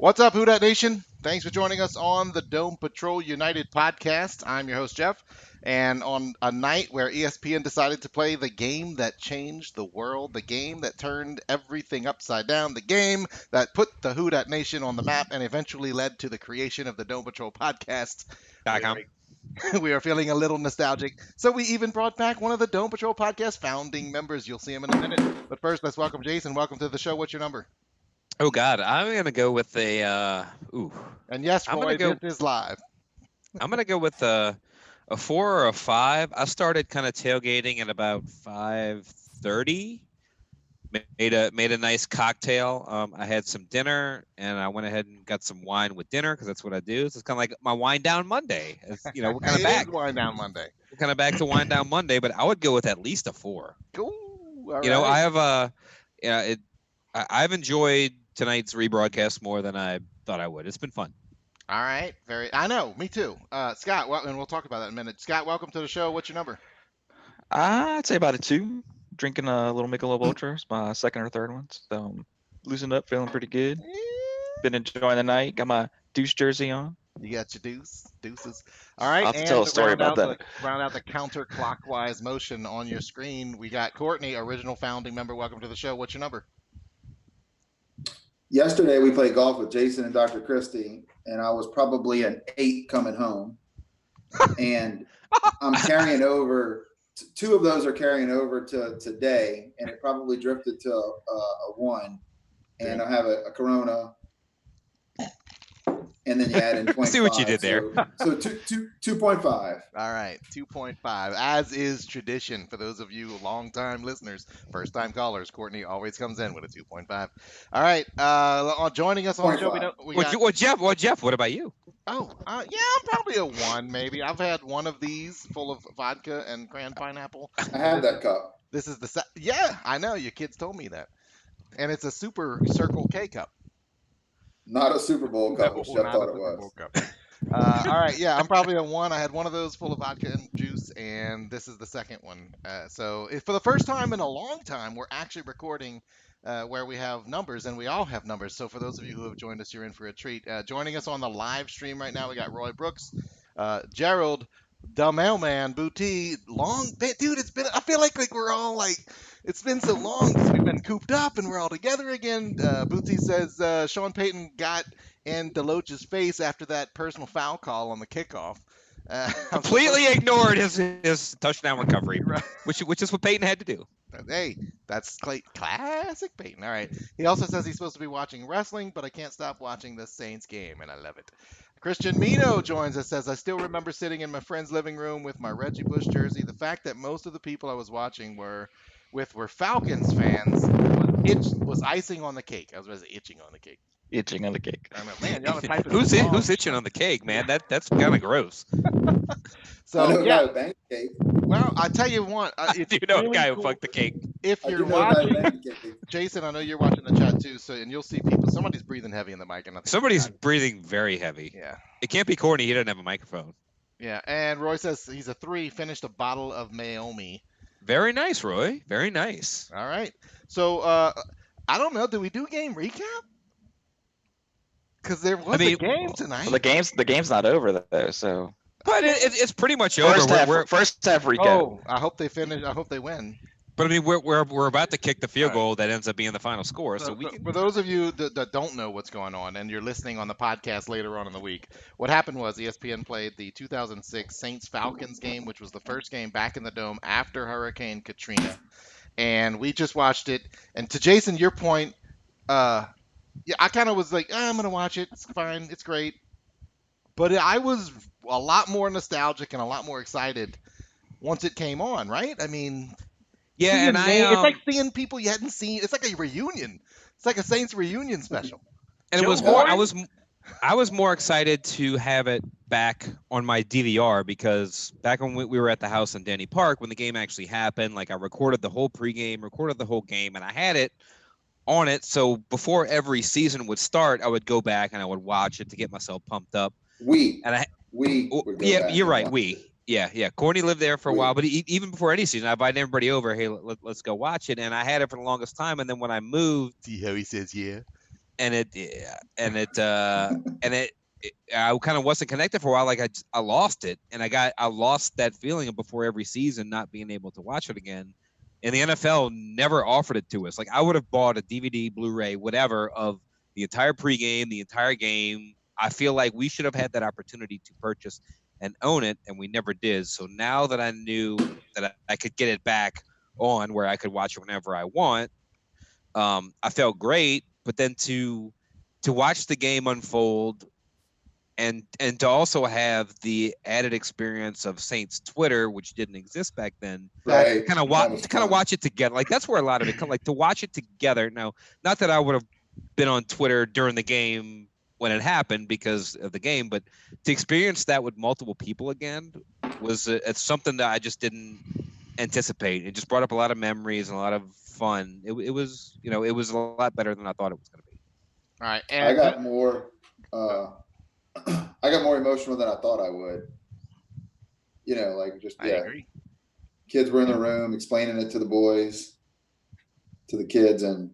What's up, Who Dat Nation? Thanks for joining us on the Dome Patrol United podcast. I'm your host, Jeff. And on a night where ESPN decided to play the game that changed the world, the game that turned everything upside down, the game that put the Who Dat Nation on the map and eventually led to the creation of the Dome Patrol podcast, we .com. are, we are feeling a little nostalgic. So we even brought back one of the Dome Patrol podcast founding members. You'll see him in a minute. But first, let's welcome Jason. Welcome to the show. What's your number? Oh God, I'm gonna go with a And yes, I'm Roy, gonna go. this is live. I'm gonna go with a 4 or a 5. I started kind of tailgating at about 5:30. Made a nice cocktail. I had some dinner and I went ahead and got some wine with dinner because that's what I do. So it's kind of like my Wine Down Monday. We're kind of It back. is Wine Down Monday. We're kind of back to Wine Down Monday, but I would go with at least a 4. Cool. All I right. have I've enjoyed tonight's rebroadcast more than I thought I would. It's been fun. All right. I know. Me too. Scott, and we'll talk about that in a minute. Scott, welcome to the show. What's your number? I'd say about a 2. Drinking a little Michelob Ultra. It's my second or third one. So loosened up, feeling pretty good. Been enjoying the night. Got my Deuce jersey on. You got your deuces. All right. I'll have to and tell a story about that. Round out the counterclockwise motion on your screen. We got Courtney, original founding member. Welcome to the show. What's your number? Yesterday we played golf with Jason and Dr. Christie, and I was probably an 8 coming home. And I'm carrying over. 2 of those are carrying over to today, and it probably drifted to a 1. And I have a Corona, and then you add in 0.5. See what you did there. So 2.5. All right, 2.5, as is tradition for those of you long-time listeners, first-time callers. Courtney always comes in with a 2.5. All right, joining us on the show, we got Jeff, what about you? Oh, yeah, I'm probably a 1, maybe. I've had one of these full of vodka and cran pineapple. I have that cup. This is yeah, I know, your kids told me that. And it's a Super Circle K cup. Not a Super Bowl cup, which No, Jeff thought it was. All right, yeah, I'm probably a 1. I had one of those full of vodka and juice, and this is the second one. So for the first time in a long time, we're actually recording where we have numbers, and we all have numbers. So for those of you who have joined us, you're in for a treat. Joining us on the live stream right now, we got Roy Brooks, Gerald, the mailman, Booty. Dude, it's been. I feel like we're all like. It's been so long since we've been cooped up and we're all together again. Bootsy says Sean Payton got in Deloach's face after that personal foul call on the kickoff. Completely ignored his touchdown recovery, Right. which is what Peyton had to do. Hey, that's classic Peyton. All right. He also says he's supposed to be watching wrestling, but I can't stop watching the Saints game, and I love it. Christian Mino joins us, says, I still remember sitting in my friend's living room with my Reggie Bush jersey. The fact that most of the people I was watching were Falcons fans was icing on the cake. I was going to say itching on the cake. Itching on the cake. I know, man, y'all are typing Who's itching on the cake, man? That's kind of gross. So yeah, bank cake. well, I tell you what, I do know a guy who fucked the cake. If you're watching, Jason, I know you're watching the chat too, so and you'll see people. Somebody's breathing heavy in the mic, and Somebody's breathing very heavy. Yeah. It can't be Corny. He doesn't have a microphone. Yeah, and Roy says he's a 3. Finished a bottle of Mayomi. Very nice, Roy. Very nice. All right. So I don't know. Do we do game recap? Because there was a game tonight. Well, the game's not over though, so. But it's pretty much over. First half recap. Oh, I hope they finish. I hope they win. But I mean, we're about to kick the field goal that ends up being the final score. So we can... For those of you that don't know what's going on, and you're listening on the podcast later on in the week, what happened was ESPN played the 2006 Saints Falcons game, which was the first game back in the Dome after Hurricane Katrina, and we just watched it. And to Jason, your point, yeah, I kind of was like, I'm gonna watch it. It's fine. It's great. But I was a lot more nostalgic and a lot more excited once it came on. Right? I mean. Yeah, and it's like seeing people you hadn't seen. It's like a reunion. It's like a Saints reunion special. And it was more. I was more excited to have it back on my DVR because back when we were at the house in Denny Park when the game actually happened, like I recorded the whole pregame, recorded the whole game, and I had it on it. So before every season would start, I would go back and I would watch it to get myself pumped up. You're right. Yeah. Courtney lived there for a while, but even before any season, I invited everybody over. Hey, let's go watch it. And I had it for the longest time. And then when I moved, see how he says, yeah. and I kind of wasn't connected for a while. Like I lost it, and I lost that feeling of before every season not being able to watch it again. And the NFL never offered it to us. Like I would have bought a DVD, Blu-ray, whatever of the entire pregame, the entire game. I feel like we should have had that opportunity to purchase and own it, and we never did. So now that I knew that I could get it back on where I could watch it whenever I want, I felt great. But then to watch the game unfold and to also have the added experience of Saints Twitter, which didn't exist back then, Right. kind of watch it together. Like that's where a lot of it comes. Like to watch it together. Now, not that I would have been on Twitter during the game when it happened because of the game, but to experience that with multiple people again was it's something that I just didn't anticipate. It just brought up a lot of memories and a lot of fun. It was it was a lot better than I thought it was going to be. All right, I and got more. I got more emotional than I thought I would. Like just I agree. Kids were in the room explaining it to the boys, to the kids, and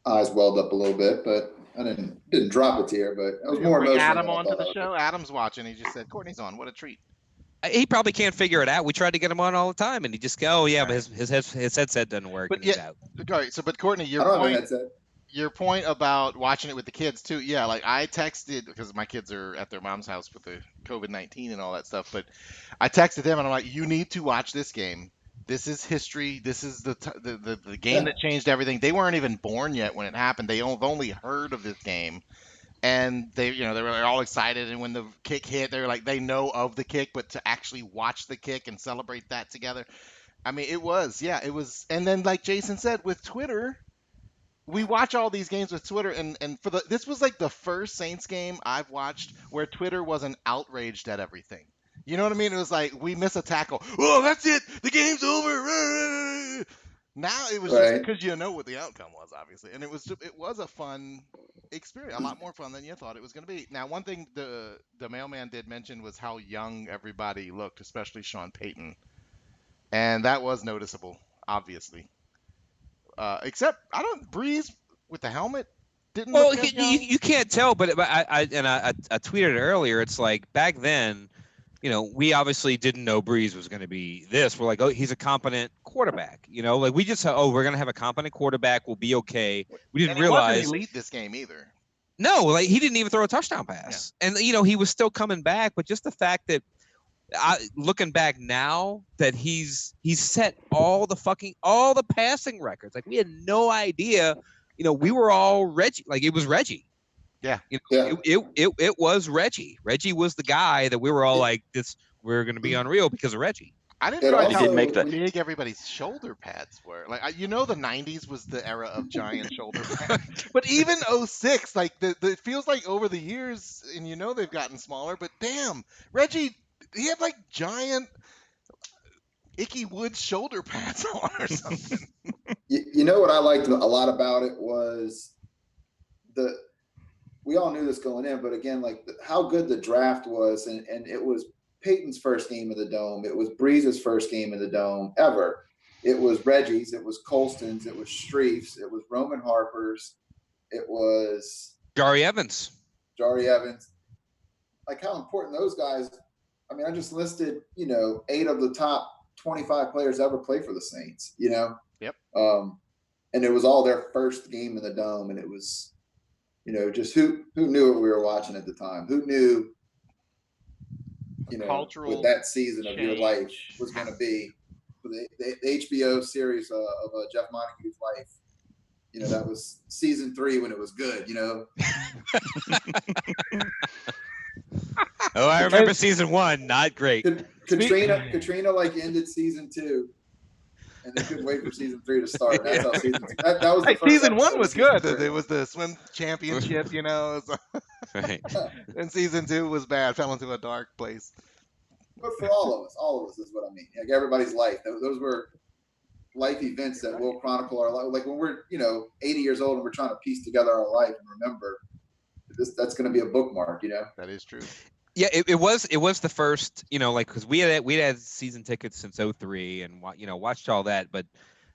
eyes welled up a little bit, but I didn't drop a tear, but I was more Bring emotional. Adam than I onto thought the I would. show. Adam's watching. He just said, "Courtney's on. What a treat." He probably can't figure it out. We tried to get him on all the time, and he just go, "Oh yeah, but Right. his headset doesn't work." But and he's yeah, out. All right. So, but Courtney, I don't have a headset. your point about watching it with the kids too. Yeah, like I texted because my kids are at their mom's house with the COVID-19 and all that stuff. But I texted them and I'm like, you need to watch this game. This is history. This is the game that changed everything. They weren't even born yet when it happened. They have only heard of this game, and they were all excited. And when the kick hit, they were like, they know of the kick, but to actually watch the kick and celebrate that together. I mean, it was. And then like Jason said, with Twitter. We watch all these games with Twitter, and this was like the first Saints game I've watched where Twitter wasn't outraged at everything. You know what I mean? It was like we miss a tackle. Oh, that's it. The game's over. Now it was just Right. because you know what the outcome was, obviously, and it was a fun experience, a lot more fun than you thought it was going to be. Now, one thing the mailman did mention was how young everybody looked, especially Sean Payton, and that was noticeable, obviously. Except Breeze with the helmet didn't Well, look as young. you can't tell, but I tweeted it earlier. It's like back then, we obviously didn't know Breeze was going to be this. We're like, oh, he's a competent quarterback. Like we just said, oh, we're going to have a competent quarterback. We'll be okay. We didn't And he wasn't realize. elite this game either. No, like he didn't even throw a touchdown pass, and he was still coming back. But just the fact that. Looking back now that he's set all the passing records. Like we had no idea, we were all Reggie. Like it was Reggie. Yeah. It was Reggie. Reggie was the guy that we were all like this. We're going to be unreal because of Reggie. I didn't realize how make that. big everybody's shoulder pads were. Like the 90s was the era of giant shoulder pads. But even 06, like it feels like over the years, and they've gotten smaller. But damn, Reggie. He had like giant Icky Woods shoulder pads on or something. You know what I liked a lot about it was we all knew this going in, but again, like how good the draft was, and it was Peyton's first game in the Dome. It was Breeze's first game in the Dome ever. It was Reggie's. It was Colston's. It was Streif's. It was Roman Harper's. It was Jari Evans. Like how important those guys. I mean, I just listed, 8 of the top 25 players ever play for the Saints, Yep. And it was all their first game in the Dome. And it was, just who knew what we were watching at the time? Who knew, cultural what that season of your life change. was going to be for the HBO series of Jeff Montague's life. That was season 3 when it was good, Oh, I remember season 1, not great. Katrina like ended season 2, and they couldn't wait for season 3 to start. That's how season 2. That was the first Season 1 episode was of season good. 3. It was the swim championship, Right. And season 2 was bad. Fell into a dark place. But for all of us is what I mean. Like everybody's life. Those were life events that will chronicle our life. Like when we're 80 years old and we're trying to piece together our life and remember that's going to be a bookmark. That is true. Yeah, it was the first, because we had season tickets since 03 and watched all that, but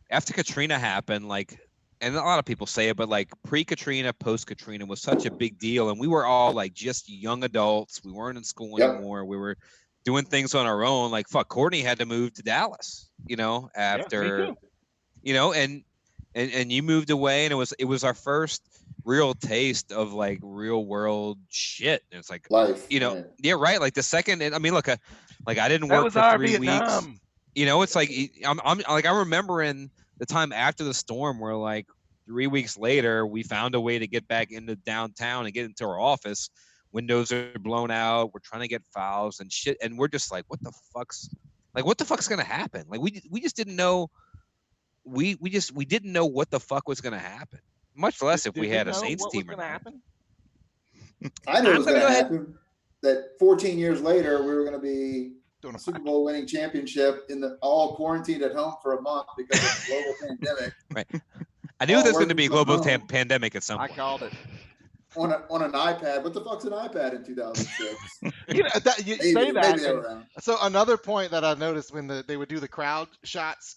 after Katrina happened, like and a lot of people say it, but like pre-Katrina, post-Katrina was such a big deal, and we were all like just young adults. We weren't in school Yep. anymore. We were doing things on our own. Like fuck, Courtney had to move to Dallas, after, too. and you moved away, and it was our first real taste of like real world shit. And it's like, Life. yeah, right. Like the second, I mean, look, like I didn't That work was for our 3 weeks. Vietnam. It's like I'm like I remember in the time after the storm where like 3 weeks later we found a way to get back into downtown and get into our office. Windows are blown out. We're trying to get files and shit, and we're just like, what the fuck's gonna happen? Like we just didn't know. We didn't know what the fuck was gonna happen. Much less if we had a Saints team. What was gonna happen? I knew it was I'm going gonna to go happen. That 14 years later, we were going to be Doing a Super Bowl winning championship all quarantined at home for a month because of the global pandemic. Right. I knew All there's going to be a working from global home. pandemic at some I point. called it. On an iPad. What the fuck's an iPad in 2006? You say Maybe that. they were and- around. So another point that I noticed when they would do the crowd shots,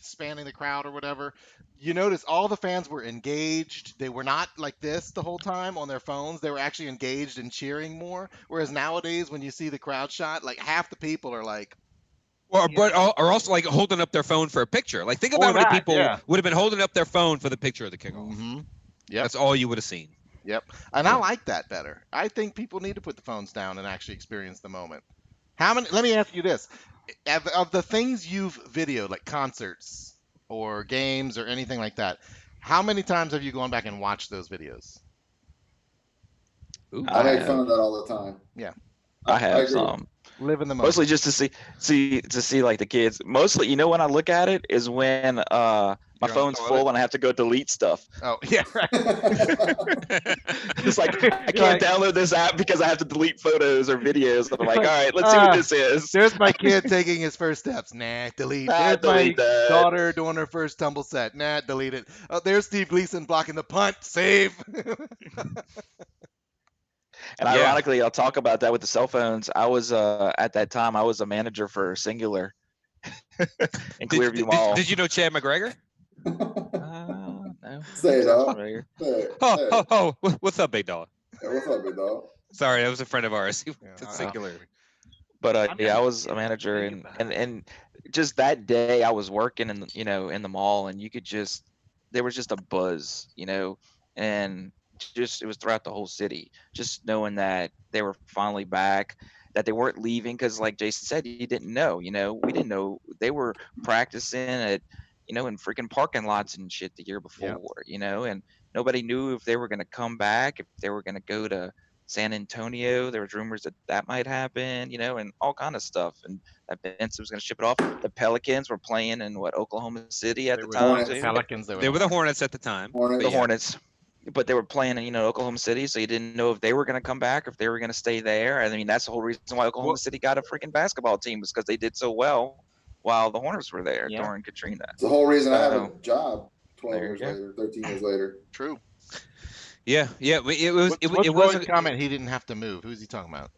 spanning the crowd or whatever, you notice all the fans were engaged. They were not like this the whole time on their phones. They were actually engaged and cheering more. Whereas nowadays, when you see the crowd shot, like half the people are like, But are also like holding up their phone for a picture. Like think of Or how many that, people yeah. would have been holding up their phone for the picture of the kickoff. mm-hmm. Yep. That's all you would have seen. Yep. And I like that better. I think people need to put the phones down and actually experience the moment. Let me ask you this. Of the things you've videoed, like concerts or games or anything like that, how many times have you gone back and watched those videos? Ooh. I make fun of that all the time. Yeah. I have agree. some. Live in the moment. Mostly just to see like the kids. Mostly, when I look at it is when my You're on the phone's toilet? full and I have to go delete stuff. Oh, yeah, right. It's like I can't Like- download this app because I have to delete photos or videos. And I'm like, all right, let's see what this is. There's my kid taking his first steps. Nah, delete. Ah, There's delete my that. daughter doing her first tumble set. Nah, delete it. Oh, there's Steve Gleason blocking the punt. Save. And Yeah. ironically, I'll talk about that with the cell phones. I was at that time I was a manager for Singular in Clearview Mall. Did you know Chad McGregor? No. Say it up. Familiar. Say it. Oh, Say it. what's up, big dog? Hey, what's up, big dog? Sorry, that was a friend of ours. He Yeah, went to I- Singular. But I'm yeah, I gonna was a manager, think and, about and just that day I was working in in the mall, and you could there was just a buzz, and just it was throughout the whole city. Just knowing that they were finally back, that they weren't leaving, because like Jason said, you didn't know. We didn't know they were practicing at in freaking parking lots and shit the year before. And nobody knew if they were gonna come back, if they were gonna go to San Antonio. There was rumors that might happen, and all kind of stuff. And that Vince was going to ship it off. The Pelicans were playing in Oklahoma City at They the were time. Hornets. the Pelicans. They were the Hornets at the time. Hornets. The But yeah. Hornets, but they were playing in Oklahoma City, so you didn't know if they were going to come back, or if they were going to stay there. I mean, that's the whole reason why Oklahoma Well- City got a freaking basketball team, was because they did so well while the Hornets were there Yeah. during Katrina. It's the whole reason I have a Oh. job 12 There years you go. later, 13 years later. True. Yeah. It was. It What's wasn't Roy's comment? He didn't have to move. Who's he talking about?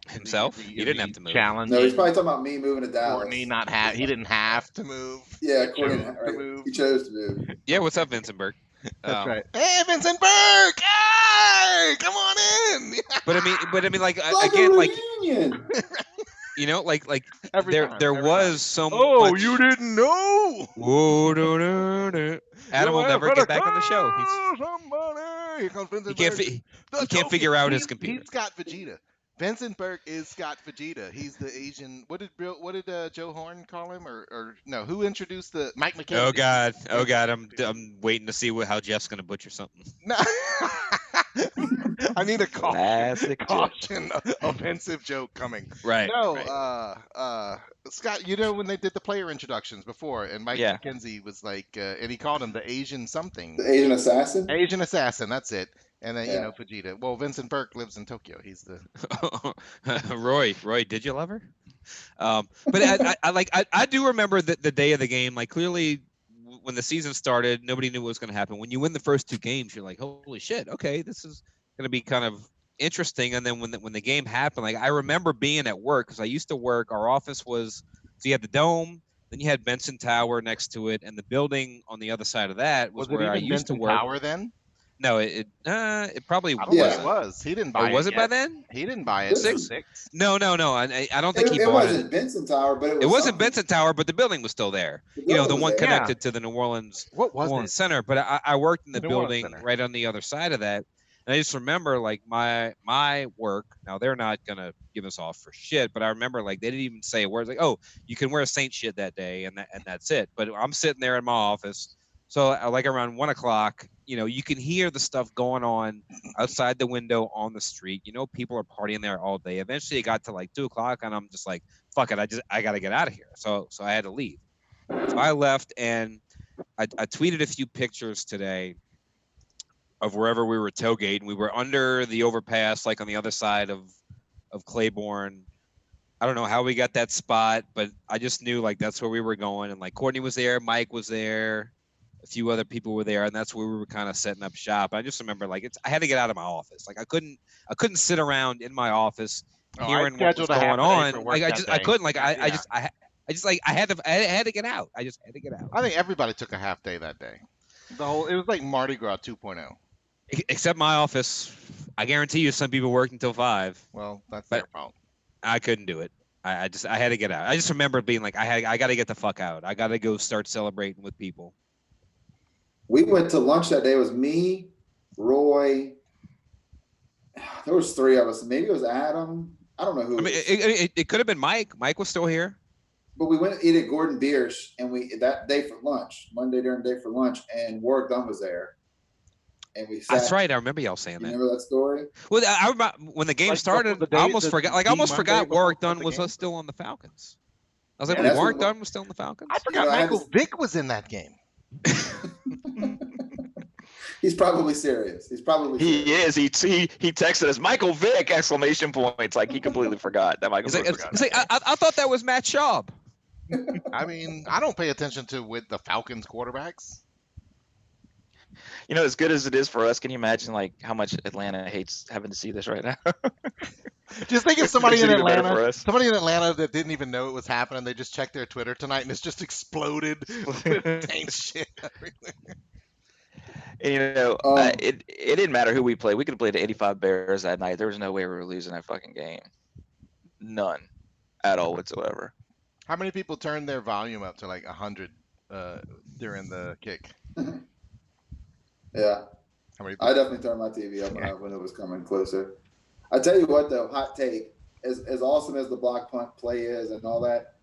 himself. The- He didn't have to move. Challenge. No, he's probably talking about me moving to Dallas. Courtney not have. He didn't have to move. Yeah, He Courtney, chose to right. move. He chose to move. Yeah. What's up, Vincent Burke? That's right. Hey, Vincent Burke! Hey, come on in. But I mean, like Like again, a like reunion. like Every there time, there every was time. so Oh, much. you didn't know? Whoa, no, no, no. Adam will You'll never have get to back on the show. call somebody. Here comes Vincent He can't. Burke. He can't figure out his computer. He's Scott Vegeta. Vincent Burke is Scott Vegeta. He's the Asian. What did Joe Horn call him? Or no? Who introduced the Mike McKenzie? Oh God! I'm waiting to see how Jeff's gonna butcher something. No. I need a Classic joke. caution, offensive joke coming. Right. No, right. Scott, when they did the player introductions before, and Mike Yeah. McKenzie was like, and he called him the Asian something. The Asian assassin. Asian assassin, that's it. And then, Yeah. Vegeta. Well, Vincent Burke lives in Tokyo. He's the. Roy, did you love her? But I do remember the day of the game. Like clearly, when the season started, nobody knew what was going to happen. When you win the first two games, you're like, holy shit, okay, this is going to be kind of interesting. And then when the game happened, like I remember being at work, because I used to work. Our office was, so you had the dome, Then you had Benson Tower next to it, and the building on the other side of that was Was it where I even used to Benson work. Tower then? No, it probably I don't Yeah. think it was. He didn't buy Oh, was it by yet. then? He didn't buy it. This in is- 06. No. I don't think he It bought wasn't it. Benson Tower, but it was It wasn't something. Benson Tower, but the building was still there. The You know, the building was one there. connected to the New Orleans What was it? Center. But I worked in the New Orleans building Center. right on the other side of that. And I just remember like my work. Now they're not gonna give us off for shit, but I remember like they didn't even say a word. Like, oh, you can wear Saint shit that day, and that's it. But I'm sitting there in my office, so like around 1 o'clock, you know, you can hear the stuff going on outside the window on the street. You know, people are partying there all day. Eventually, it got to like 2 o'clock, and I'm just like, fuck it, I gotta get out of here. So I had to leave. So I left, and I tweeted a few pictures today of wherever we were tailgating. We were under the overpass, like on the other side of Claiborne. I don't know how we got that spot, but I just knew like that's where we were going. And like Courtney was there, Mike was there, a few other people were there, and that's where we were kind of setting up shop. I just remember like I had to get out of my office. Like I couldn't sit around in my office hearing what was going on. Like I couldn't. Like I had to get out. I just had to get out. I think everybody took a half day that day. It was like Mardi Gras 2.0. Except my office. I guarantee you some people worked until 5. Well, that's But- their fault. I couldn't do it. I had to get out. I just remember being like, I got to get the fuck out. I got to go start celebrating with people. We went to lunch that day. It was me, Roy. There was 3 of us. Maybe it was Adam. I don't know who. I mean, it was. it could have been Mike. Mike was still here. But we went to eat at Gordon Biersch, and we that day for lunch, Monday during the day for lunch, and Warwick Dunn was there. And we sat. That's right. I remember y'all saying You that. remember that story? Well, I remember when the game Like, started. the day- I almost the- forgot. Like I the almost Monday forgot before Warwick the Dunn was game? still on the Falcons. I was like, Yeah, wait, that's Warwick what- Dunn was still on the Falcons. I forgot I had Michael to- Vick was in that game. He's probably serious. He's probably serious. He is. He texted us Michael Vick exclamation points. Like he completely forgot that Michael It's like, Vick it's was like I thought that was Matt Schaub. I mean, I don't pay attention to with the Falcons quarterbacks. You know, as good as it is for us, can you imagine like how much Atlanta hates having to see this right now? Just think of somebody in Makes it even better for Atlanta, us. somebody in Atlanta that didn't even know it was happening. They just checked their Twitter tonight and it's just exploded with Saint shit everywhere. And, you know, Um, it didn't matter who we played. We could have played the 85 Bears that night. There was no way we were losing that fucking game. None at all whatsoever. How many people turned their volume up to like 100 during the kick? Yeah. How many? I definitely turned my TV up when it was coming closer. I tell you what, though, hot take. As awesome as the block punt play is and all that,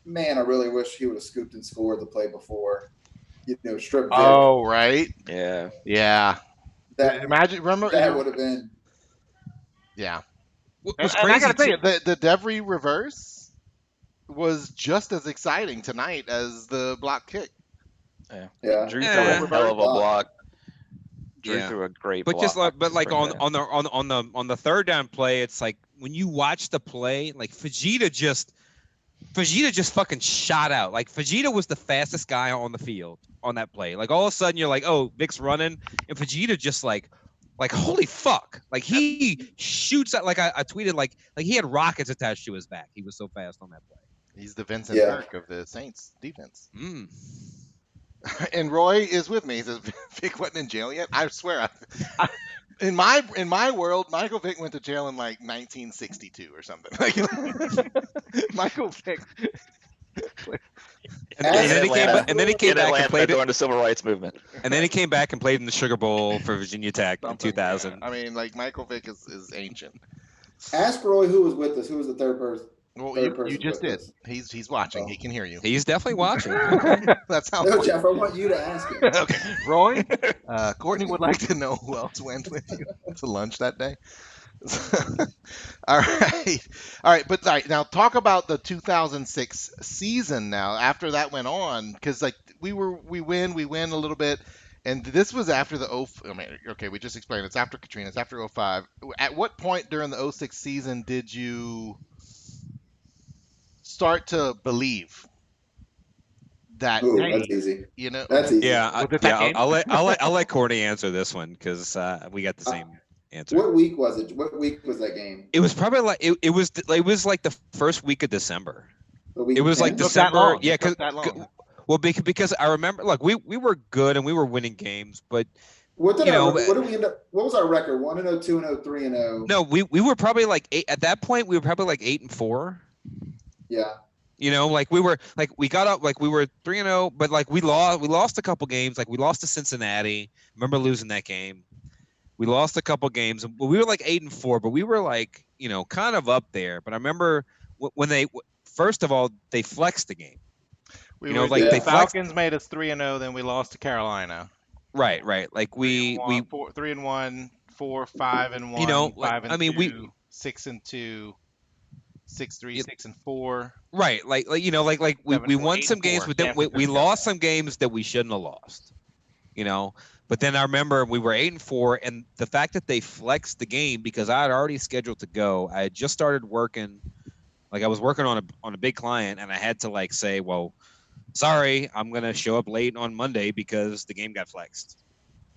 man, I really wish he would have scooped and scored the play before. You know, strip Vic. Oh, right. Yeah. Yeah. that Remember? that would have been. Yeah. What's And I gotta tell crazy you, the Devry reverse was just as exciting tonight as the block kick. Yeah. Drew Yeah. threw a hell of a block. Drew Yeah. threw a great But block. just like, but like Bring on that. on the third down play, it's like when you watch the play, like Fajita just fucking shot out. Like Fajita was the fastest guy on the field on that play. Like all of a sudden you're like, oh, Vic's running, and Fajita just like holy fuck. Like he shoots out. Like I tweeted like he had rockets attached to his back. He was so fast on that play. He's the Vincent Yeah. Burke of the Saints defense. Mm. And Roy is with me. He says Vic wasn't in jail yet. I swear. In my world, Michael Vick went to jail in like 1962 or something. Like Michael Vick. And then he came Atlanta. back, and then he came in back Atlanta and played it, during the civil rights movement. and then he came back and played in the Sugar Bowl for Virginia Tech in Something, 2000. yeah. I mean, like Michael Vick is ancient. Ask Roy who was with us. Who was the third person? Well, Third you person just with did. us. He's watching. Oh. He can hear you. He's definitely watching. That's how. No, Jeff, I want you to ask him. Okay, Roy. Courtney would like to know who else went with you to lunch that day. All right. But all right, now talk about the 2006 season. Now, after that went on, because like we win a little bit, and this was after the we just explained it's after Katrina, it's after 05. At what point during the 06 season did you start to believe that Ooh, hey, that's easy. you know, That's easy. Yeah, Was it that game? I'll let Courtney answer this one because we got the same answer. What week was it? What week was that game? It was probably like it was like the first week of December. The week It was like 10? Took that December. long. Yeah, It took that long. well, because I remember, like we were good and we were winning games, but What did you know, what did we end up? What was our record? 1-0, 2-0, 3-0. no, we were probably like at that point. We were probably like 8-4. Yeah. You know, like we were like we got up like we were 3-0, but like we lost a couple games. Like we lost to Cincinnati. Remember losing that game? We lost a couple games. We were like 8-4, but we were like, you know, kind of up there. But I remember when they first of all they flexed the game. We know, were, like, the they flexed- Falcons made us 3-0, then we lost to Carolina. Right. Like we 3-1, 4, 5-1, You know, like, 5-2, I mean, 6-2, 6-3, Yep. 6-4. right, like you know, like we 7-4, won some 8-4. games, but then San we Francisco. lost some games that we shouldn't have lost. You know, but then I remember we were 8-4, and the fact that they flexed the game because I had already scheduled to go. I had just started working, like I was working on a big client, and I had to like say, well, sorry, I'm gonna show up late on Monday because the game got flexed.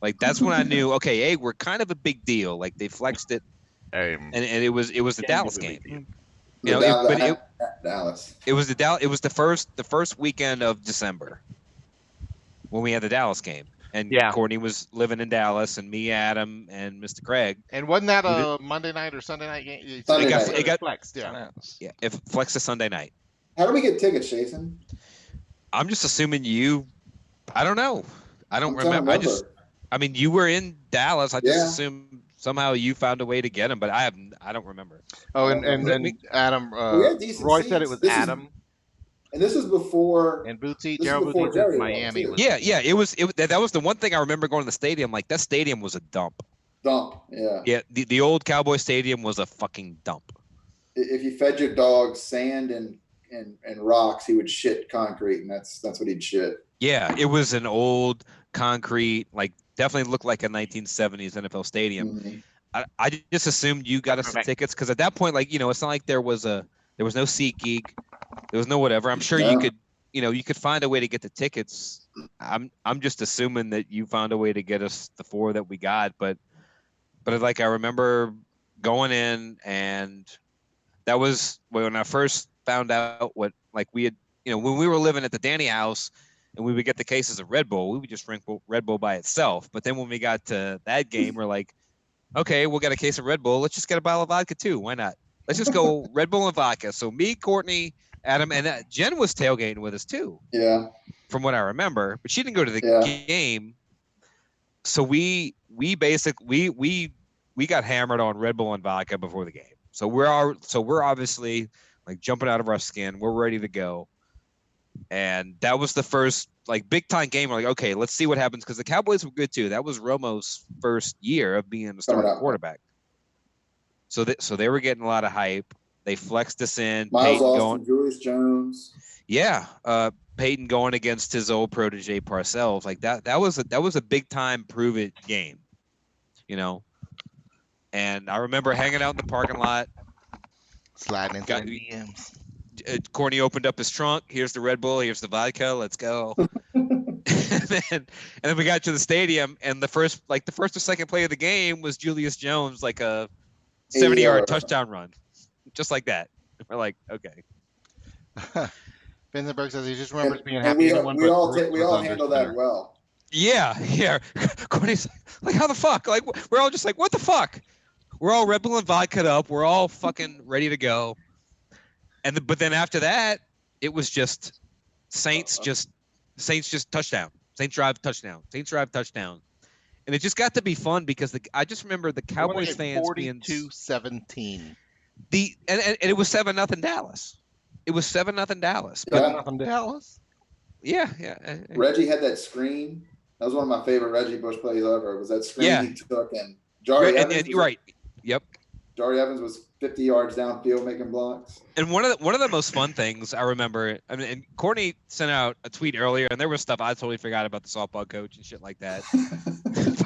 Like that's when I knew, okay, hey, we're kind of a big deal. Like they flexed it, and it was the Dallas game. You know, Dallas. It was the first weekend of December when we had the Dallas game, and Yeah. Courtney was living in Dallas, and me, Adam, and Mr. Craig. And wasn't that a Monday night or Sunday night game? Sunday night. It got flexed, yeah. Yeah, it flexed to Sunday night. How do we get tickets, Jason? I'm just assuming you. I don't know. I don't I'm trying to remember. I mean, you were in Dallas. I just Yeah. assumed somehow you found a way to get them, but I don't remember. Oh, and Adam, We had decent Roy said it seats. was This is- Adam And this is before. and Bootsy. this is Gerald before Bootsy Jerry said was, Miami too. was. Yeah. That was the one thing I remember going to the stadium. Like that stadium was a dump. Dump. Yeah. Yeah, the old Cowboy Stadium was a fucking dump. If you fed your dog sand and rocks, he would shit concrete, and that's what he'd shit. Yeah, it was an old concrete, like definitely looked like a 1970s NFL stadium. Mhm. I just assumed you got us the tickets because at that point, like, you know, it's not like there was no SeatGeek, there was no whatever. I'm sure you No. could find a way to get the tickets. I'm just assuming that you found a way to get us the 4 that we got, but like I remember going in, and that was when I first found out what, like, we had, you know, when we were living at the Danny house and we would get the cases of Red Bull, we would just drink Red Bull by itself. But then when we got to that game, we're like, okay, we'll get a case of Red Bull. Let's just get a bottle of vodka too. Why not? Let's just go Red Bull and vodka. So me, Courtney, Adam, and Jen was tailgating with us too, Yeah. from what I remember. But she didn't go to the Yeah. game. So we basically we got hammered on Red Bull and vodka before the game. So we're obviously like jumping out of our skin. We're ready to go. And that was the first like big time game. We're like, okay, let's see what happens, because the Cowboys were good too. That was Romo's first year of being the starting quarterback. So they were getting a lot of hype. They flexed us in. Miles Peyton Austin, going, Julius Jones. yeah. Peyton going against his old protege Parcells. Like that was a big time prove it game, you know. And I remember hanging out in the parking lot. Sliding into Got- the DMs. Corny opened up his trunk. Here's the Red Bull. Here's the vodka. Let's go. and then we got to the stadium, and the first or second play of the game was Julius Jones, like a 70-yard touchdown run, just like that. We're like, okay. Vinzenberg says he just remembers being And happy. we anyone we but all Brooks we was all under handle center. that well. Yeah. Corny's like, how the fuck? Like, we're all just like, what the fuck? We're all Red Bull and vodka up. We're all fucking ready to go. But then after that, it was just Saints just touchdown. Saints drive touchdown. Saints drive touchdown. And it just got to be fun because I just remember the They won Cowboys it fans being 42-17. and it was 7-0 Dallas. It was 7-0 Dallas. But Yeah. Nothing Dallas. yeah. Reggie had that screen. That was one of my favorite Reggie Bush plays ever. Was that screen Yeah. he took, and Jari Evans. You're right. Yep. Jari Evans was 50 yards downfield making blocks. And one of the most fun things I remember, I mean, and Courtney sent out a tweet earlier, and there was stuff I totally forgot about the softball coach and shit like that.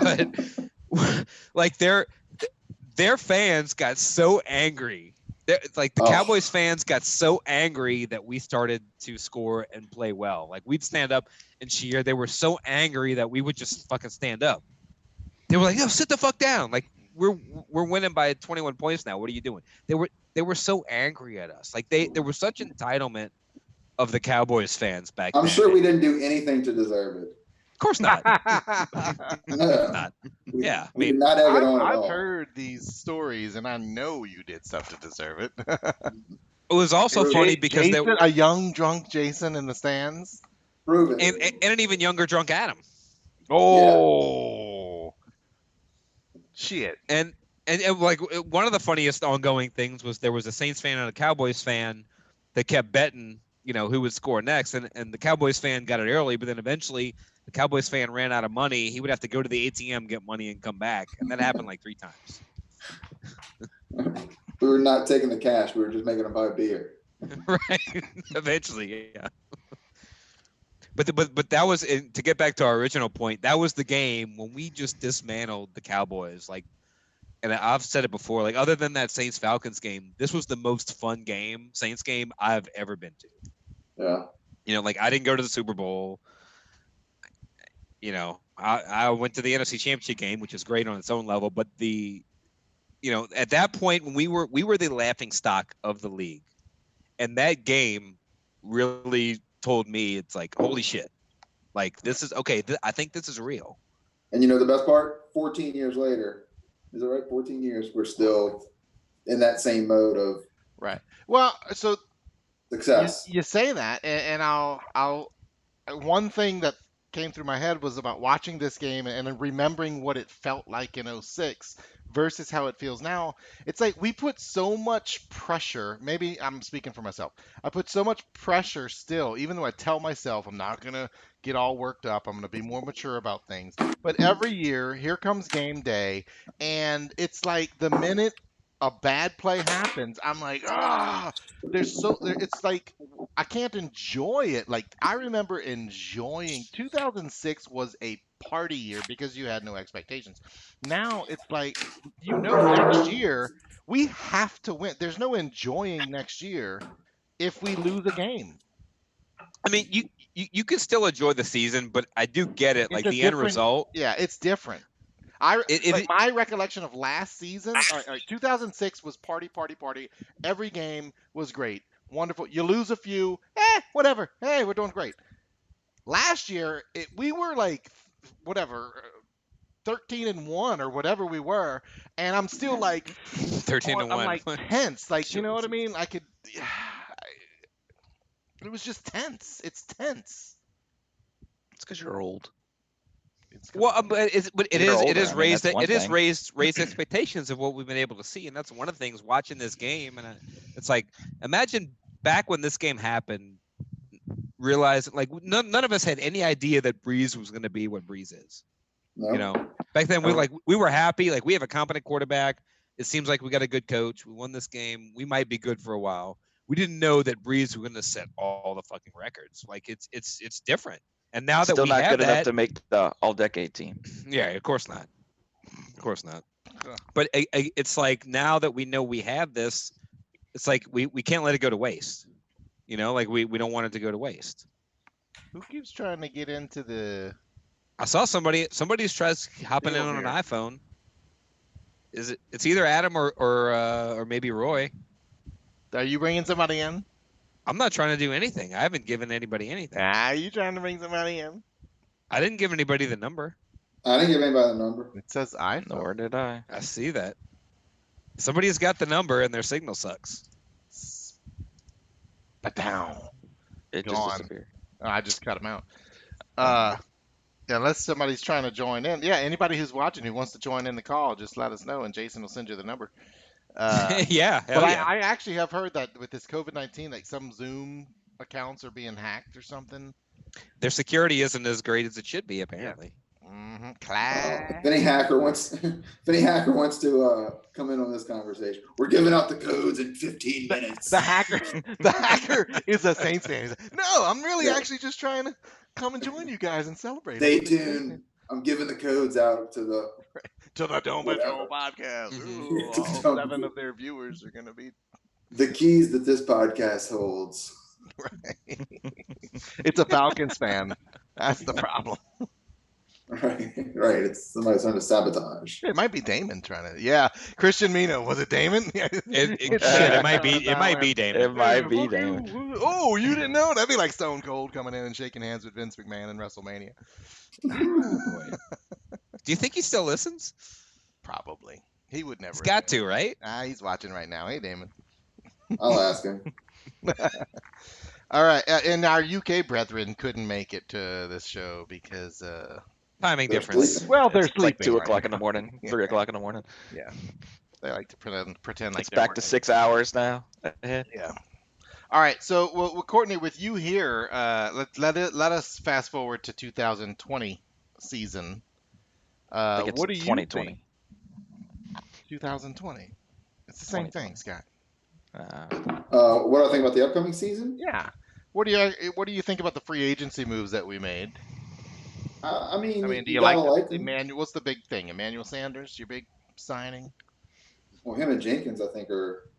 But like their fans got so angry. Like the Cowboys fans got so angry that we started to score and play well. Like we'd stand up and cheer. They were so angry that we would just fucking stand up. They were like, "Yo, sit the fuck down!" Like we're winning by 21 points now. What are you doing? They were so angry at us. Like there was such entitlement of the Cowboys fans back I'm then. sure we didn't do anything to deserve it. Of course not. No. Not. We, Yeah, I we mean, did not egg it on at I've all. heard these stories, and I know you did stuff to deserve it. It was also Prove funny Ja- because Jason, a young drunk Jason in the stands. Prove it. and an even younger drunk Adam. Oh, shit! And like one of the funniest ongoing things was there was a Saints fan and a Cowboys fan that kept betting, who would score next, and the Cowboys fan got it early, but then eventually the Cowboys fan ran out of money. He would have to go to the ATM, get money, and come back, and that happened like 3 times. We were not taking the cash. We were just making them buy beer. Right? Eventually, yeah. But that was, to get back to our original point, that was the game when we just dismantled the Cowboys. Like, and I've said it before, like other than that Saints Falcons game, this was the most fun Saints game I've ever been to. Yeah. Like I didn't go to the Super Bowl. I went to the NFC Championship game, which is great on its own level, but at that point when we were the laughing stock of the league, and that game really told me, it's like, holy shit, like this is okay. I think this is real. And the best part, 14 years later, is it right? 14 years, we're still in that same mode of Right. Well, so success. you say that, and I'll one thing that came through my head was about watching this game and then remembering what it felt like in '06 versus how it feels now. It's like we put so much pressure. Maybe I'm speaking for myself. I put so much pressure still, even though I tell myself I'm not gonna get all worked up. I'm gonna be more mature about things. But every year, here comes game day, and it's like the minute a bad play happens, I'm like, it's like I can't enjoy it. Like I remember enjoying 2006 was a party year because you had no expectations. Now it's like next year we have to win. There's no enjoying next year if we lose a game. I mean, you can still enjoy the season, but I do get it. Like It's a the end different- result. Yeah, it's different. My recollection of last season, 2006 was party. Every game was great, wonderful. You lose a few, whatever. Hey, we're doing great. Last year, we were like, whatever, 13-1 or whatever we were, and I'm still like 13-1. I'm like tense, like you know what I mean? I could. It was just tense. It's tense. It's because you're old. Well, but it You're is older, I mean, raised that's one thing. raised expectations of what we've been able to see, and that's one of the things watching this game. And it's like, imagine back when this game happened, realizing like none of us had any idea that Breeze was going to be what Breeze is. No. Back then we were happy, like we have a competent quarterback. It seems like we got a good coach. We won this game. We might be good for a while. We didn't know that Breeze was going to set all the fucking records. Like it's different. And now that Still we not have good enough that, to make the all-decade team. yeah, of course not. Of course not. Yeah. But it's like now that we know we have this, it's like we can't let it go to waste. Like we don't want it to go to waste. Who keeps trying to get into the? I saw somebody's tries hopping in Still on an here. iPhone. It's either Adam or maybe Roy. Are you bringing somebody in? I'm not trying to do anything. I haven't given anybody anything. You trying to bring somebody in? I didn't give anybody the number. I didn't give anybody the number. It says iPhone. Nor did I. I see that. Somebody's got the number and their signal sucks. But down. It Gone. just disappeared. I just cut him out. Unless somebody's trying to join in. Yeah, anybody who's watching who wants to join in the call, just let us know, and Jason will send you the number. Yeah, hell But yeah. I actually have heard that with this COVID-19, like some Zoom accounts are being hacked or something. Their security isn't as great as it should be, apparently. Mm-hmm. If any hacker wants to come in on this conversation, we're giving out the codes in 15 minutes. The hacker is a Saints fan. He's like, no, I'm really actually just trying to come and join you guys and celebrate. Stay tuned. I'm giving the codes out to the Dome Patrol podcast. Mhm. Ooh, all 7 of their viewers are going to be. the keys that this podcast holds. Right. It's a Falcons fan. That's the problem. Right, right. It's somebody's trying to sabotage. It might be Damon trying to. Yeah, Christian Mino. Was it Damon? Yeah. It might be. It might be Damon. It might be Fuck Damon. you. Oh, you didn't know? That'd be like Stone Cold coming in and shaking hands with Vince McMahon in WrestleMania. Oh, boy. Do you think he still listens? Probably. He would never. He's got to, right? He's watching right now. Hey, Damon. I'll ask him. All right, and our UK brethren couldn't make it to this show because, Timing They're difference. sleeping. well, they're It's like sleeping. 2 right o'clock in now. the morning, Yeah. 3 o'clock in the morning. Yeah, they like to pretend like It's they're back to working. 6 hours now. ahead. Yeah. All right. So, well, Courtney, with you here, let us fast forward to 2020 season. I think it's What do you 2020. think? 2020. It's the same 2020. thing, Scott. What do I think about the upcoming season? Yeah. What do you think about the free agency moves that we made? I mean, I mean, do you gotta like them. Emmanuel? What's the big thing? Emmanuel Sanders, your big signing. Well, him and Jenkins, I think, are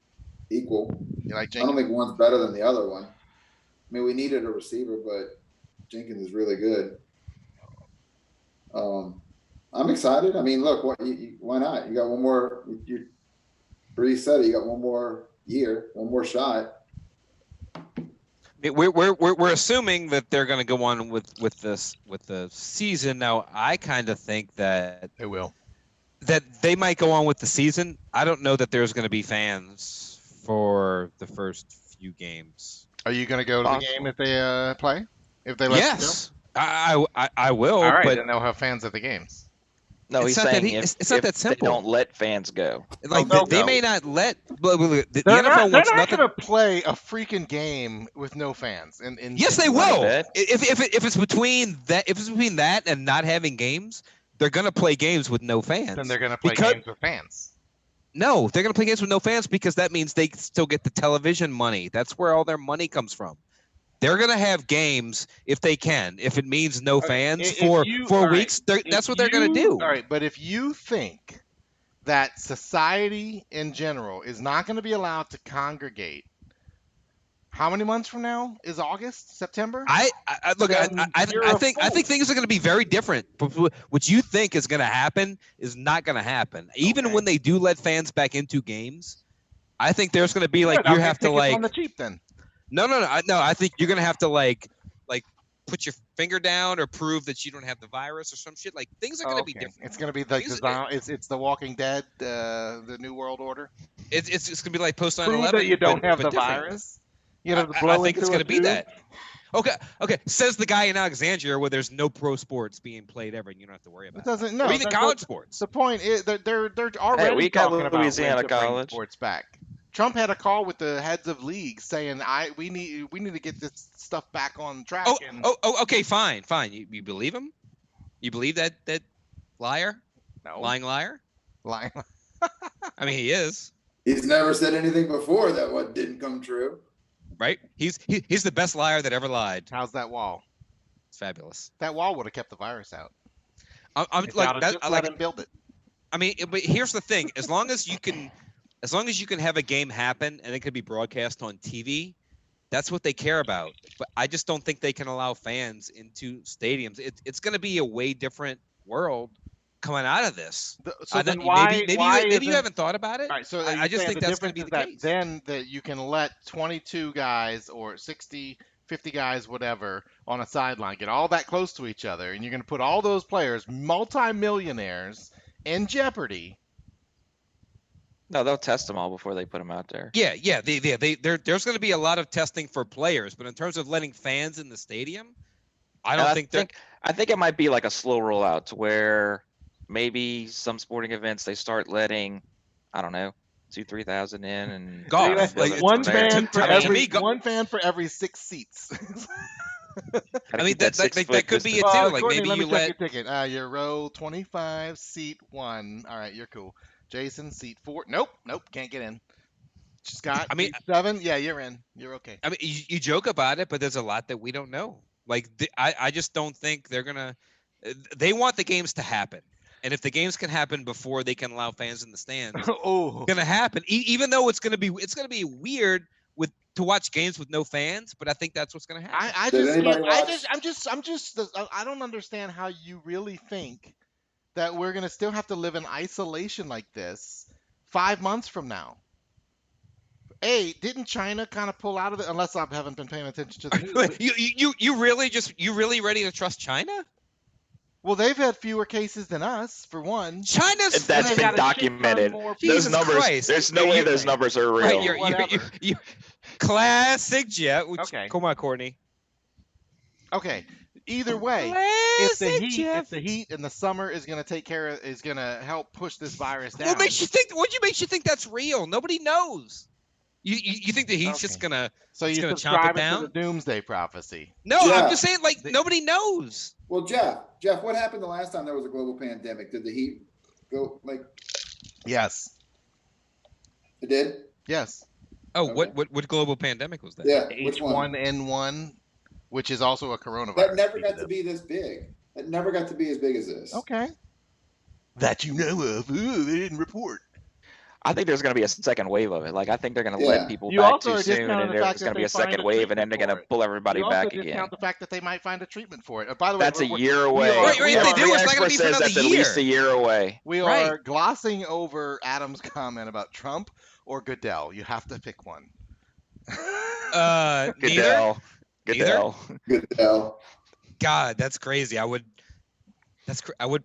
equal. You like I don't Jenkins? think one's better than the other one. I mean, we needed a receiver, but Jenkins is really good. I'm excited. I mean, look, why not? You got one more. Bree said it, you got one more year, one more shot. We're assuming that they're going to go on with the season. Now, I kind of think that They will. they might go on with the season. I don't know that there's going to be fans for the first few games. Are you going to go to the Possible. game if they play? If they let you Yes, I will. go? All right, but then they'll have fans at the games. No, It's he's not that saying he- if, it's not if that simple. they don't let fans go. like they'll they go. may not let. But the They're NFL not wants nothing. going to play a freaking game with no fans. Yes, they Money will. bet. If it's between that and not having games, they're gonna play games with no fans. Then they're going to play Because- games with fans. No, they're gonna play games with no fans because that means they still get the television money. That's where all their money comes from. They're gonna have games if they can. If it means no fans if for you- 4 all right, weeks, that's what they're gonna do. All right, but if you think that society in general is not going to be allowed to congregate, how many months from now is August, September? I look. Then I you're a think fool. things are going to be very different. What you think is going to happen is not going to happen. Even Okay. when they do let fans back into games, I think there's going to be like Good, I'll you get have to tickets like on the cheap then. no. I think you're going to have to like put your finger down or prove that you don't have the virus or some shit. Like things are going to be Okay. different. It's going to be like Things- it's the Walking Dead, the New World Order. It's going to be like post 9/11. Prove that you don't but- have but the different. virus. You have to I blow think it's into going a to be tube. that. Okay. Says the guy in Alexandria where there's no pro sports being played ever, and you don't have to worry It about it. doesn't. No, Or even that's college what- sports. The point is they're already we got talking about Louisiana ways to bring College. sports back. Trump had a call with the heads of leagues saying, we need to get this stuff back on track. and Okay, fine. You believe him? You believe that liar, no, lying liar? lying. I mean, he is, He's never said anything before that what didn't come true. right? He's the best liar that ever lied. How's that wall? It's fabulous. That wall would have kept the virus out. I'm If like I'd have that. just I let like. him build it. I mean, but here's the thing: as long as you can have a game happen and it can be broadcast on TV, that's what they care about. But I just don't think they can allow fans into stadiums. It's going to be a way different world coming out of this. So then maybe why? why you isn't- haven't thought about it. All right, so I just think the that's gonna difference be is the case. then that you can let 22 guys or 60, 50 guys, whatever, on a sideline get all that close to each other, and you're going to put all those players, multimillionaires, in jeopardy. No, they'll test them all before they put them out there. Yeah. There's going to be a lot of testing for players, but in terms of letting fans in the stadium, I don't think I think it might be like a slow rollout to where maybe some sporting events they start letting, I don't know, 2,000-3,000 in and Golf, build like, it one from there. fan for I mean, to every me, one fan for every 6 seats. Gotta I mean, keep that 6 that foot could be it distance. too. Like Courtney, maybe let me you check let. your ticket. Your row 25, seat 1. All right, you're cool. Jason, seat 4. Nope, can't get in. Scott, I mean- seat 7. Yeah, you're in. You're okay. I mean, you joke about it, but there's a lot that we don't know. Like, I just don't think they're gonna. They want the games to happen, and if the games can happen before they can allow fans in the stands, Oh, it's gonna happen. Even though it's gonna be weird with to watch games with no fans, but I think that's what's going to happen. I Did just anybody can't. watch- I'm just. I don't understand how you really think that we're gonna still have to live in isolation like this 5 months from now. Didn't China kind of pull out of it? Unless I haven't been paying attention to the news. but- you really ready to trust China? well, they've had fewer cases than us, for one. China's That's They've been got a shit ton documented. more Those Jesus numbers. Christ. There's no way those numbers are real. right. whatever. Classic Jeff. Okay. Come on, Courtney. Okay. Either way, Classic Jeff. if the heat and the summer is gonna is gonna help push this virus down. What makes you think? What makes you think that's real? Nobody knows. You think the heat's just Okay. gonna? so it's you gonna chomp it subscribe to down? the doomsday prophecy. No, Yeah. I'm just saying. Like They- nobody knows. Well, Jeff, what happened the last time there was a global pandemic? Did the heat go like Yes. it did? Yes. Oh, Okay. what global pandemic was that? Yeah. Which one? H1N1, which is also a coronavirus. That never got to be this big. That never got to be as big as this. Okay. That you know of. Ooh, they didn't report. I think there's going to be a second wave of it. Like I think they're going to Yeah. let people You back also too are soon, discounting and the fact there's going that to be a they find second a wave, and then treatment they're going for to pull everybody You also back discount again. the fact that they might find a treatment for it. By the way, That's a we're- year we away. are- Right, we if they are- do, Every it's not gonna expert be for says another that's at least a year. year away. We Right. are glossing over Adam's comment about Trump or Goodell. You have to pick one. Neither. Goodell. Goodell. Good hell. God, that's crazy. I would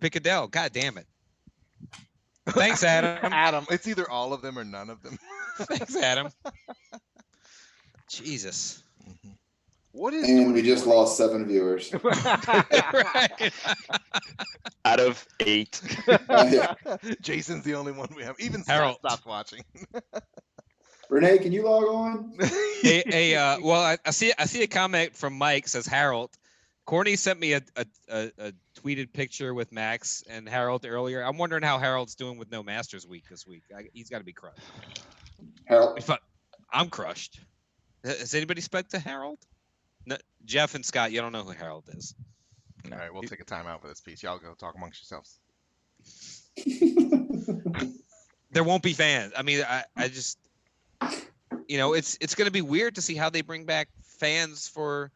pick Adele. God damn it. Thanks, Adam. Adam, it's either all of them or none of them. Thanks, Adam. Jesus. What is And we 2020? just lost 7 viewers. Right. Out of 8. Jason's the only one we have. Even Harold. Scott stopped watching. Renee, can you log on? Well, I see a comment from Mike says Harold. Courtney sent me a tweeted picture with Max and Harold earlier. I'm wondering how Harold's doing with no Masters week this week. He's got to be crushed. Harold. I'm crushed. Has anybody spoke to Harold? No, Jeff and Scott, you don't know who Harold is. All right, we'll take a time out for this piece. Y'all go talk amongst yourselves. There won't be fans. I mean, I just, it's going to be weird to see how they bring back fans for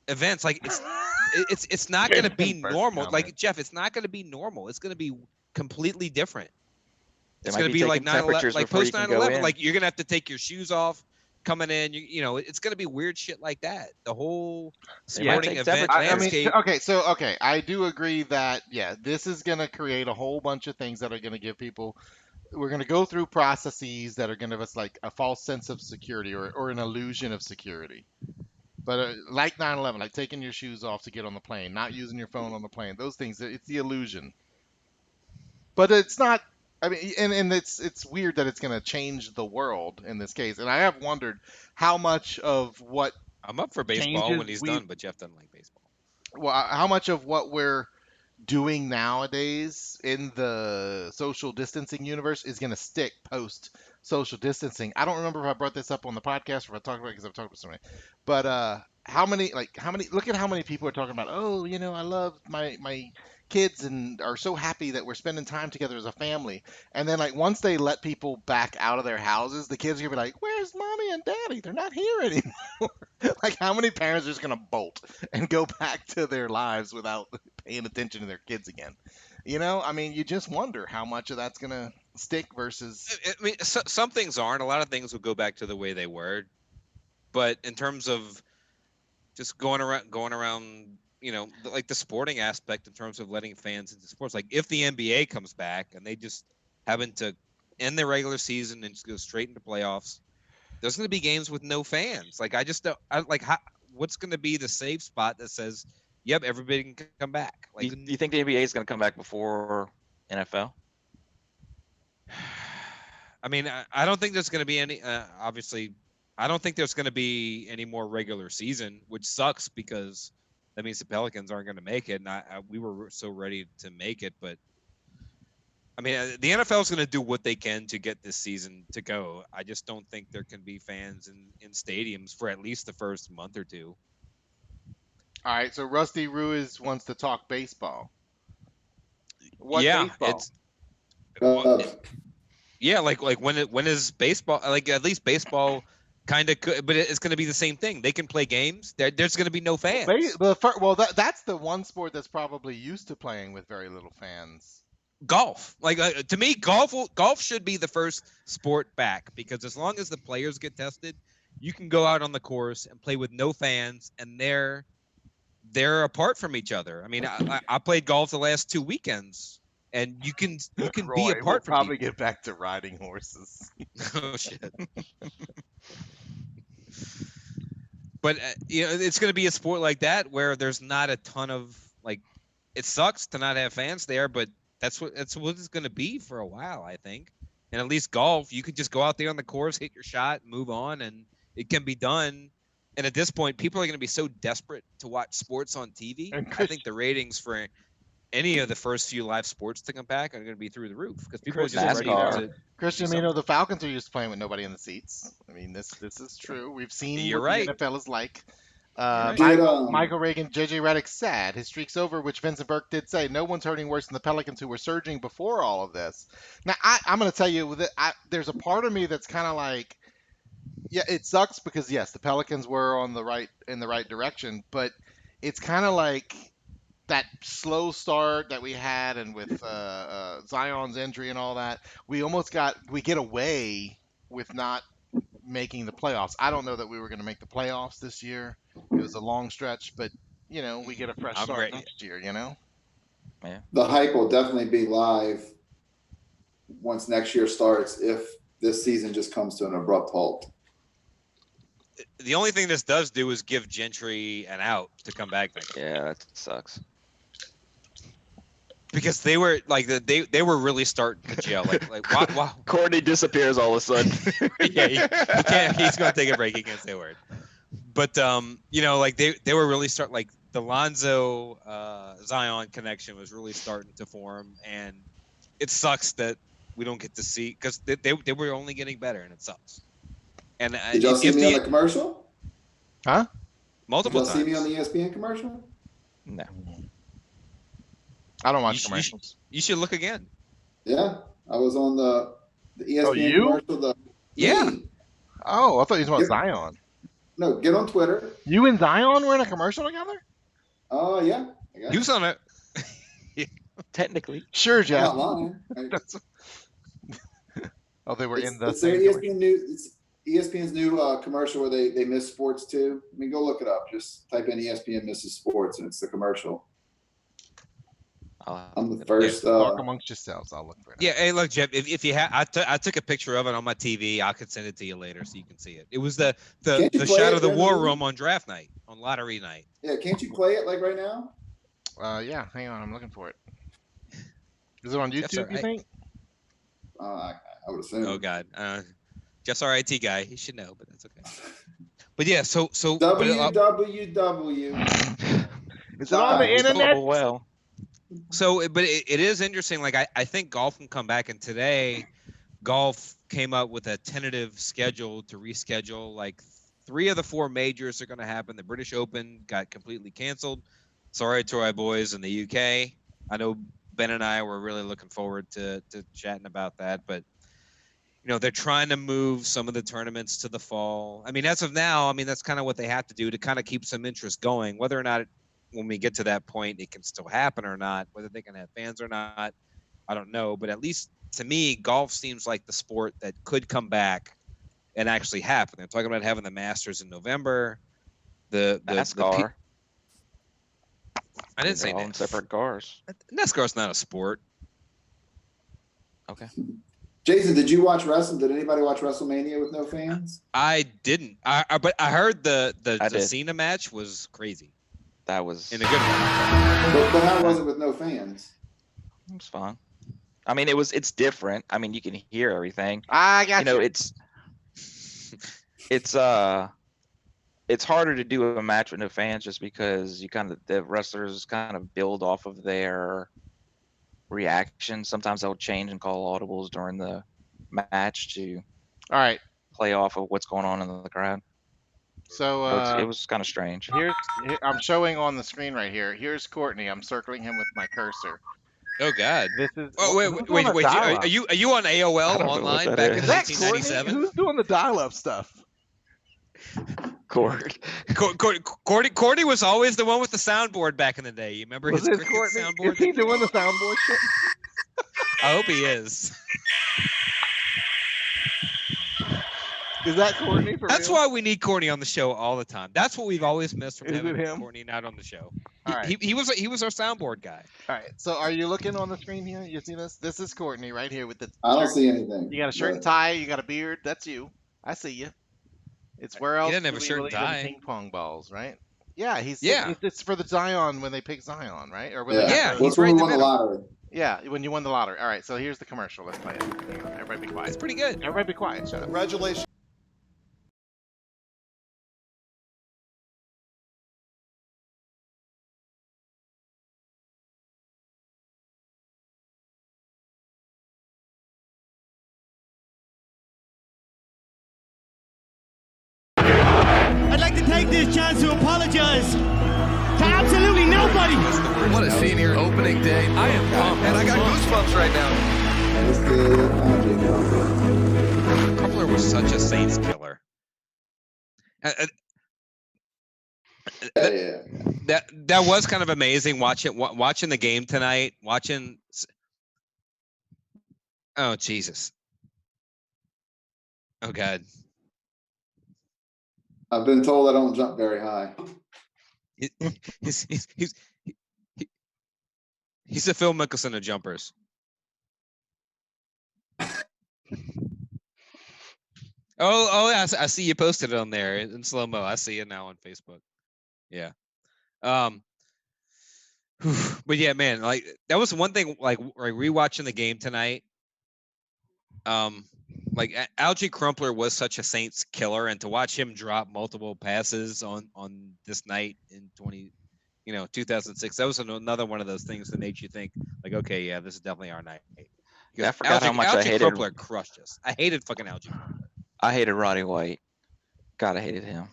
events. Like it's not going to be First normal. comment. Like Jeff, it's not going to be normal. It's going to be completely different. They It's might going to be be like taking 9/11, temperatures like before you post can go 9/11. in. Like you're going to have to take your shoes off coming in. It's going to be weird shit like that. The whole They might sporting take event temperatures. landscape. Okay, I do agree that this is going to create a whole bunch of things that are going to give people. We're going to go through processes that are going to give us like a false sense of security or an illusion of security. But like 9/11, like taking your shoes off to get on the plane, not using your phone on the plane, those things, it's the illusion. But it's not. I mean, and it's weird that it's going to change the world in this case. And I have wondered how much of what I'm up for baseball changes when he's we- done, but Jeff doesn't like baseball. how much of what we're doing nowadays in the social distancing universe is going to stick post social distancing. I don't remember if I brought this up on the podcast or if I talked about it because I've talked with somebody. But how many look at how many people are talking about, oh, I love my kids and are so happy that we're spending time together as a family. And then like once they let people back out of their houses, the kids are gonna be like, where's mommy and daddy? They're not here anymore. Like how many parents are just gonna bolt and go back to their lives without paying attention to their kids again? I mean, you just wonder how much of that's gonna stick versus. I mean, some things aren't. A lot of things will go back to the way they were. But in terms of just going around, like the sporting aspect in terms of letting fans into sports, like if the NBA comes back and they just having to end their regular season and just go straight into playoffs, there's going to be games with no fans. Like I just don't. What's going to be the safe spot that says, "Yep, everybody can come back"? Like, Do you think the NBA is going to come back before NFL? I mean, I don't think there's going to be any. Obviously, I don't think there's going to be any more regular season, which sucks because that means the Pelicans aren't going to make it. And we were so ready to make it, but I mean, the NFL is going to do what they can to get this season to go. I just don't think there can be fans in stadiums for at least the first month or two. All right, so Rusty Ruiz wants to talk baseball. What yeah, baseball? it's well, Uh, yeah, like when is baseball? Like at least baseball Kind of, but it's going to be the same thing. They can play games. There's going to be no fans. That's the one sport that's probably used to playing with very little fans. Golf, like to me, golf should be the first sport back, because as long as the players get tested, you can go out on the course and play with no fans, and they're apart from each other. I mean, I played golf the last 2 weekends, and you can Roy, be apart we'll from probably people. get back to riding horses. Oh shit. But it's going to be a sport like that where there's not a ton of like. It sucks to not have fans there, but that's what it's going to be for a while, I think. And at least golf, you could just go out there on the course, hit your shot, move on, and it can be done. And at this point, people are going to be so desperate to watch sports on TV. I think the ratings for any of the first few live sports to come back are going to be through the roof, because people are just ready to. Christian, the Falcons are used to playing with nobody in the seats. I mean, this is true. We've seen You're what right. the NFL is like. Right. Michael Reagan, JJ Redick sad. His streak's over, which Vincent Burke did say. No one's hurting worse than the Pelicans, who were surging before all of this. Now, I'm going to tell you that there's a part of me that's kind of like, yeah, it sucks because yes, the Pelicans were in the right direction, but it's kind of like that slow start that we had, and with Zion's injury and all that, we get away with not making the playoffs. I don't know that we were going to make the playoffs this year. It was a long stretch, but we get a fresh start next year. Yeah. The hype will definitely be live once next year starts, if this season just comes to an abrupt halt. The only thing this does do is give Gentry an out to come back next year. Yeah, that sucks. Because they were like they were really starting to gel. Like wow. Courtney disappears all of a sudden. Yeah, he can't. He's going to take a break. He can't say a word. But like they were really like the Lonzo Zion connection was really starting to form, and it sucks that we don't get to see, because they were only getting better, and it sucks. And did y'all see me on the commercial? Huh? Multiple times. Did y'all see me on the ESPN commercial? No. I don't watch commercials. You should look again. Yeah, I was on the ESPN commercial. Yeah. Oh, I thought you were talking about Zion. No, get on Twitter. You and Zion were in a commercial together? Oh, yeah. You was on it. Technically. Sure, Jeff. I'm not lying. Oh, they were in the. It's ESPN's new commercial where they miss sports too. I mean, go look it up. Just type in ESPN misses sports, and it's the commercial. I'm the first. Talk amongst yourselves. I'll look for it. Yeah, hey, look, Jeff. If you have, I took a picture of it on my TV. I could send it to you later so you can see it. It was the shot of the war room on draft night, on lottery night. Yeah, can't you play it like right now? Yeah, hang on. I'm looking for it. Is it on YouTube? You think? I would assume. Oh God, Jeff's our IT guy. He should know, but that's okay. But yeah, so www. Is it on the internet? Well. So, but it is interesting. Like, I think golf can come back, and today golf came up with a tentative schedule to reschedule. Like 3 of the 4 majors are going to happen. The British Open got completely canceled. Sorry to our boys in the UK. I know Ben and I were really looking forward to chatting about that, but they're trying to move some of the tournaments to the fall. I mean, as of now, that's kind of what they have to do to kind of keep some interest going. Whether or not when we get to that point it can still happen or not, whether they can have fans or not, I don't know. But at least to me, golf seems like the sport that could come back and actually happen. They're talking about having the Masters in November. The NASCAR. I didn't say all in separate cars. NASCAR's not a sport. Okay. Jason, did you watch wrestling? Did anybody watch WrestleMania with no fans? I didn't. But I heard the did. Cena match was crazy. That was in a good way. But how was it with no fans? It's fine. I mean, it's different. I mean, you can hear everything. I got you. It's harder to do a match with no fans just because the wrestlers kind of build off of their reaction. Sometimes they'll change and call audibles during the match to play off of what's going on in the crowd. So it was kind of strange. I'm showing on the scrreen right here. Here's Courtney. I'm circling him with my cursor. Oh God! This is. Oh wait! Are you on AOL online back in 1997? Who's doing the dial-up stuff? Cord. Courtney was always the one with the soundboard back in the day. You remember Was his it cricket Courtney? soundboard? Is he doing the soundboard shit? I hope he is. Is that Courtney for That's real? why we need Courtney on the show all the time. That's what we've always missed from Is having it him? Courtney not on the show. All right. He was our soundboard guy. All right. So are you looking on the screen here? You see this? This is Courtney right here with the I don't shirt. see anything. You got a shirt and tie. You got a beard. That's you. I see you. It's where else? doesn't have a do we shirt and believe in tie. Ping pong balls, right? Yeah, Yeah. It's for the Zion when they pick Zion, right? Or when Yeah, they Yeah, got he's that's when right in we the won the middle. lottery. yeah, when you won the lottery. All right. So here's the commercial. Let's play it. Hang on, everybody be It's quiet. pretty good. Everybody be quiet. Shut up. Congratulations. I'd like to take this chance to apologize to absolutely nobody. What a senior opening day. I am pumped. And I got goosebumps right now. Let's get Andre now. Crumpler was such a Saints killer. Yeah. That was kind of amazing watching the game tonight. Oh Jesus. Oh God. I've been told I don't jump very high. He's a Phil Mickelson of jumpers. Oh, I see you posted it on there in slow mo. I see it now on Facebook. Yeah. But yeah, man, like that was one thing. Like rewatching the game tonight. Like Algie Crumpler was such a Saints killer, and to watch him drop multiple passes on this night in 2006, that was another one of those things that made you think, like, okay, yeah, this is definitely our night. I forgot how much I Algie hated. Crumpler crushed us. I hated fucking Algie Crumpler. I hated Roddy White. God, I hated him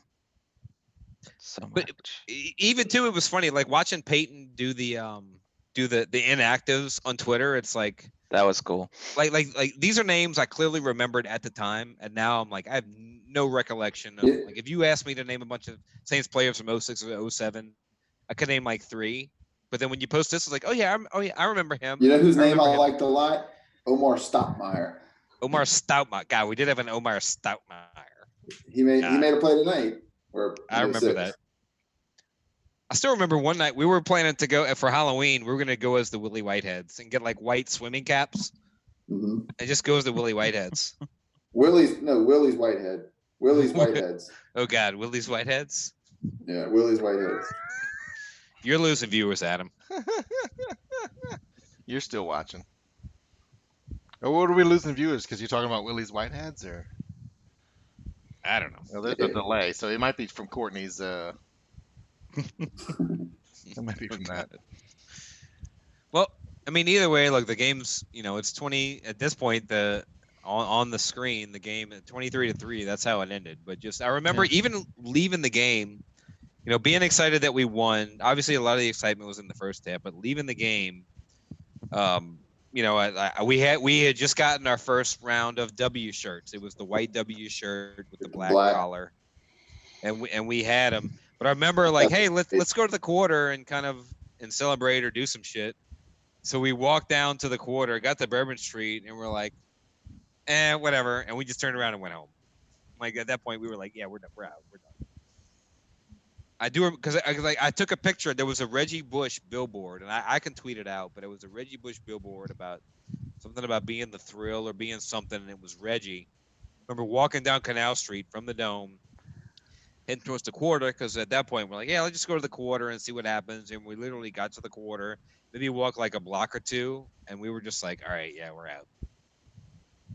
so much. But even too, it was funny, like watching Peyton do the inactives on Twitter. It's like That was cool. like these are names I clearly remembered at the time, and now I'm like I have no recollection of, Yeah. like if you asked me to name a bunch of Saints players from 06 or 07, I could name like 3. But then when you post this, it's like, oh yeah, I remember him. You know whose name I remember him. liked a lot? Omar Stoutmeyer. Omar Stoutmeyer. God, we did have an Omar Stoutmeyer. He made a play tonight. I remember that. I still remember one night we were planning to go for Halloween. We were going to go as the Willie Whiteheads and get like white swimming caps Mm-hmm. and just go as the Willie Whiteheads. Willie's Whitehead. Willie's Whiteheads. Oh God, Willie's Whiteheads. Yeah, Willie's Whiteheads. You're losing viewers, Adam. You're still watching. Or what are we losing viewers? Because you're talking about Willie's Whiteheads, or I don't know. well, there's a delay, so it might be from Courtney's. It might be from that. Well, I mean, either way, like the game's, it's 20 at this point. On the screen, the game at 23-3. That's how it ended. But just I remember even leaving the game, being excited that we won. Obviously, a lot of the excitement was in the first half, but leaving the game, we had just gotten our first round of W shirts. It was the white W shirt with the black collar, and we had them. But I remember like, hey, let's go to the quarter and and celebrate or do some shit. So we walked down to the quarter, got to Bourbon Street, and we're like, whatever. And we just turned around and went home. Like at that point, we were like, yeah, we're out. We're done. I do, because I took a picture. There was a Reggie Bush billboard, and I can tweet it out, but it was a Reggie Bush billboard about something about being the thrill or being something, and it was Reggie. I remember walking down Canal Street from the Dome, heading towards the quarter, because at that point, we're like, yeah, let's just go to the quarter and see what happens. And we literally got to the quarter, maybe walked like a block or two, and we were just like, all right, yeah, we're out.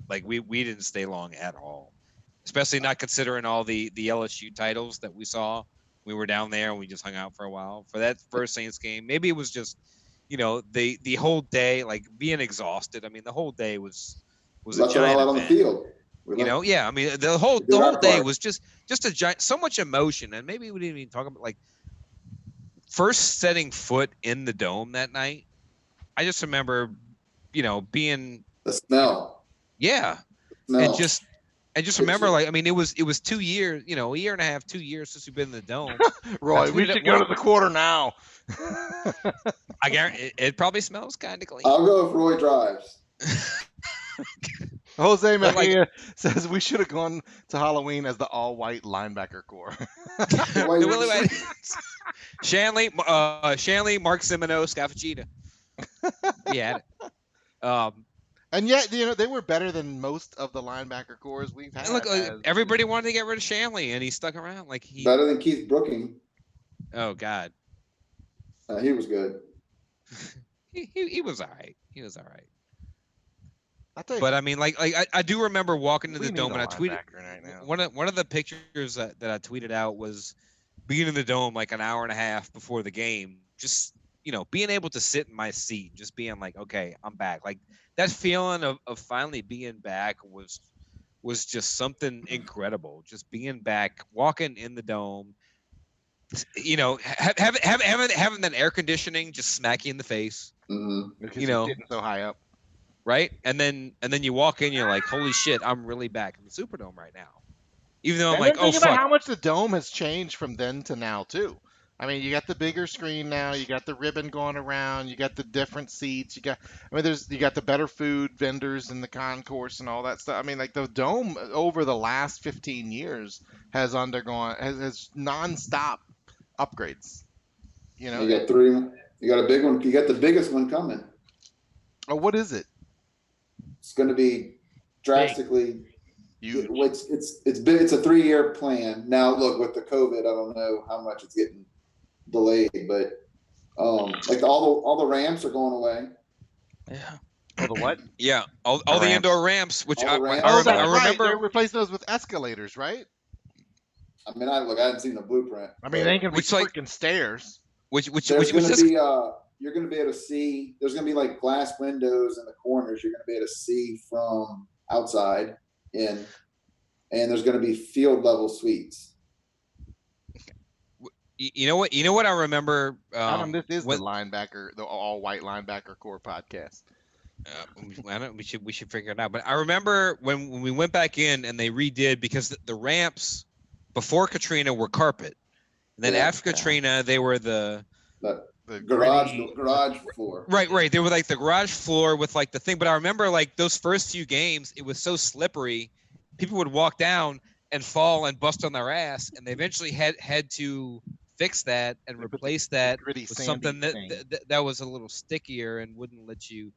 Like, we didn't stay long at all, especially not considering all the LSU titles that we saw. We were down there and we just hung out for a while for that first Saints game. Maybe it was just, the whole day, like being exhausted. I mean, the whole day was a giant all out on the event. field. Yeah. I mean, the whole day was just a giant, so much emotion. And maybe we didn't even talk about like first setting foot in the Dome that night. I just remember, being The smell. yeah, Smell. And just remember, like, I mean, it was 2 years, a year and a half, 2 years since we've been in the dome. Roy, we tweeted it should go to once. the quarter now. I guarantee it probably smells kind of clean. I'll go if Roy drives. Jose But, like- Mejia says we should have gone to Halloween as the all-white linebacker core. The Willie White- Shanley, Mark Semino, Scafagita. Yeah. And yet, they were better than most of the linebacker cores we've had. And look, as- everybody wanted to get rid of Shanley, and he stuck around. Like Better than Keith Brooking. Oh God. He was good. He was all right. He was all right. I'll tell you, But I mean, like I do remember walking to we the need dome, a and I tweeted linebacker right now. one of the pictures that I tweeted out was being in the dome like an hour and a half before the game, just being able to sit in my seat, just being like, okay, I'm back. Like that feeling of finally being back was just something incredible. Just being back, walking in the dome, having that air conditioning just smack you in the face, Mm-hmm. Because you you're know. sitting so high up. right? And then you walk in, you're like, holy shit, I'm really back in the Superdome right now. Even though I'm And like, then oh think about fuck. how much the dome has changed from then to now too. I mean, you got the bigger screen now. You got the ribbon going around. You got the different seats. You got the better food vendors in the concourse and all that stuff. I mean, like the dome over the last 15 years has undergone has nonstop upgrades. You got three. You got a big one. You got the biggest one coming. Oh, what is it? It's going to be drastically. Huge. It's big. It's a 3-year plan. Now, look, with the COVID, I don't know how much it's getting delayed, but like all the ramps are going away. Yeah. Oh, the what? Yeah, all the ramps. indoor ramps, which All I, the ramps. I, Oh, rem- that's I right. remember. They're replacing those with escalators, right? I mean, I hadn't seen the blueprint. I mean, but they ain't gonna be Which, like- freaking stairs. Which there's going to just be you're going to be able to see. There's going to be like glass windows in the corners. You're going to be able to see from outside in, and there's going to be field level suites. you know what I remember. Adam, this is when- the all-white linebacker core podcast. we should figure it out. But I remember when we went back in and they redid, because the ramps before Katrina were carpet, and then Yeah. after Katrina they were the The Garage gritty- floor. right. They were like the garage floor with like the thing. But I remember like those first few games, it was so slippery, people would walk down and fall and bust on their ass, and they eventually had to fix that and replace that gritty with sandy something thing. that was a little stickier and wouldn't let you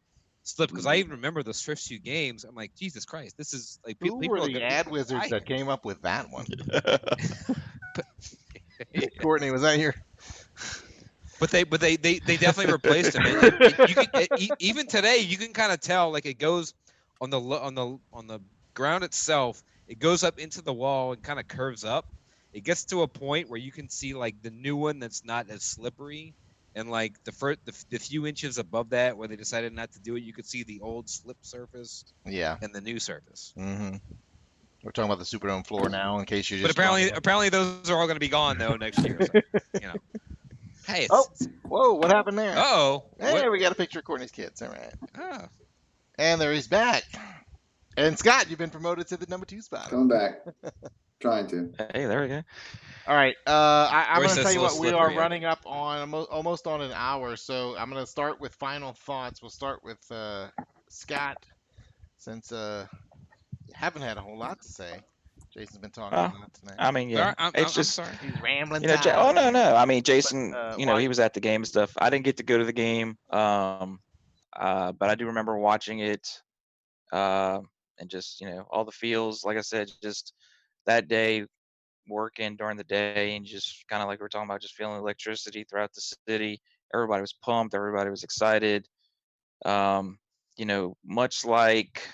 slip. Because I even remember those first few games. I'm like, Jesus Christ, this is like Who people were are the gonna ad die. wizards that came up with that one? Courtney, was that your? But they definitely replaced him. And you could, even today, you can kind of tell, like, it goes on the ground itself. It goes up into the wall and kind of curves up. It gets to a point where you can see like the new one that's not as slippery, and like the few inches above that where they decided not to do it, you could see the old slip surface Yeah. and the new surface. Mm-hmm. We're talking about the Superdome floor now, in case you just. But apparently those are all going to be gone though next year. So, Hey. Oh, whoa! What happened there? Oh. Hey, we got a picture of Courtney's kids. All right. Oh. And there he's back. And Scott, you've been promoted to the number 2 spot. Coming back. Trying to. Hey, there we go. All right. I'm Royce, going to that's tell you a what, little we are slippery, running up on almost on an hour. So I'm going to start with final thoughts. We'll start with Scott, since you haven't had a whole lot to say. Jason's been talking a lot tonight. I mean, yeah, I'm it's just sorry. He's rambling. oh no. I mean, Jason, But, he was at the game and stuff. I didn't get to go to the game, but I do remember watching it, and just all the feels. Like I said, just that day, working during the day, and just kind of like we're talking about, just feeling electricity throughout the city. Everybody was pumped. Everybody was excited. Much like.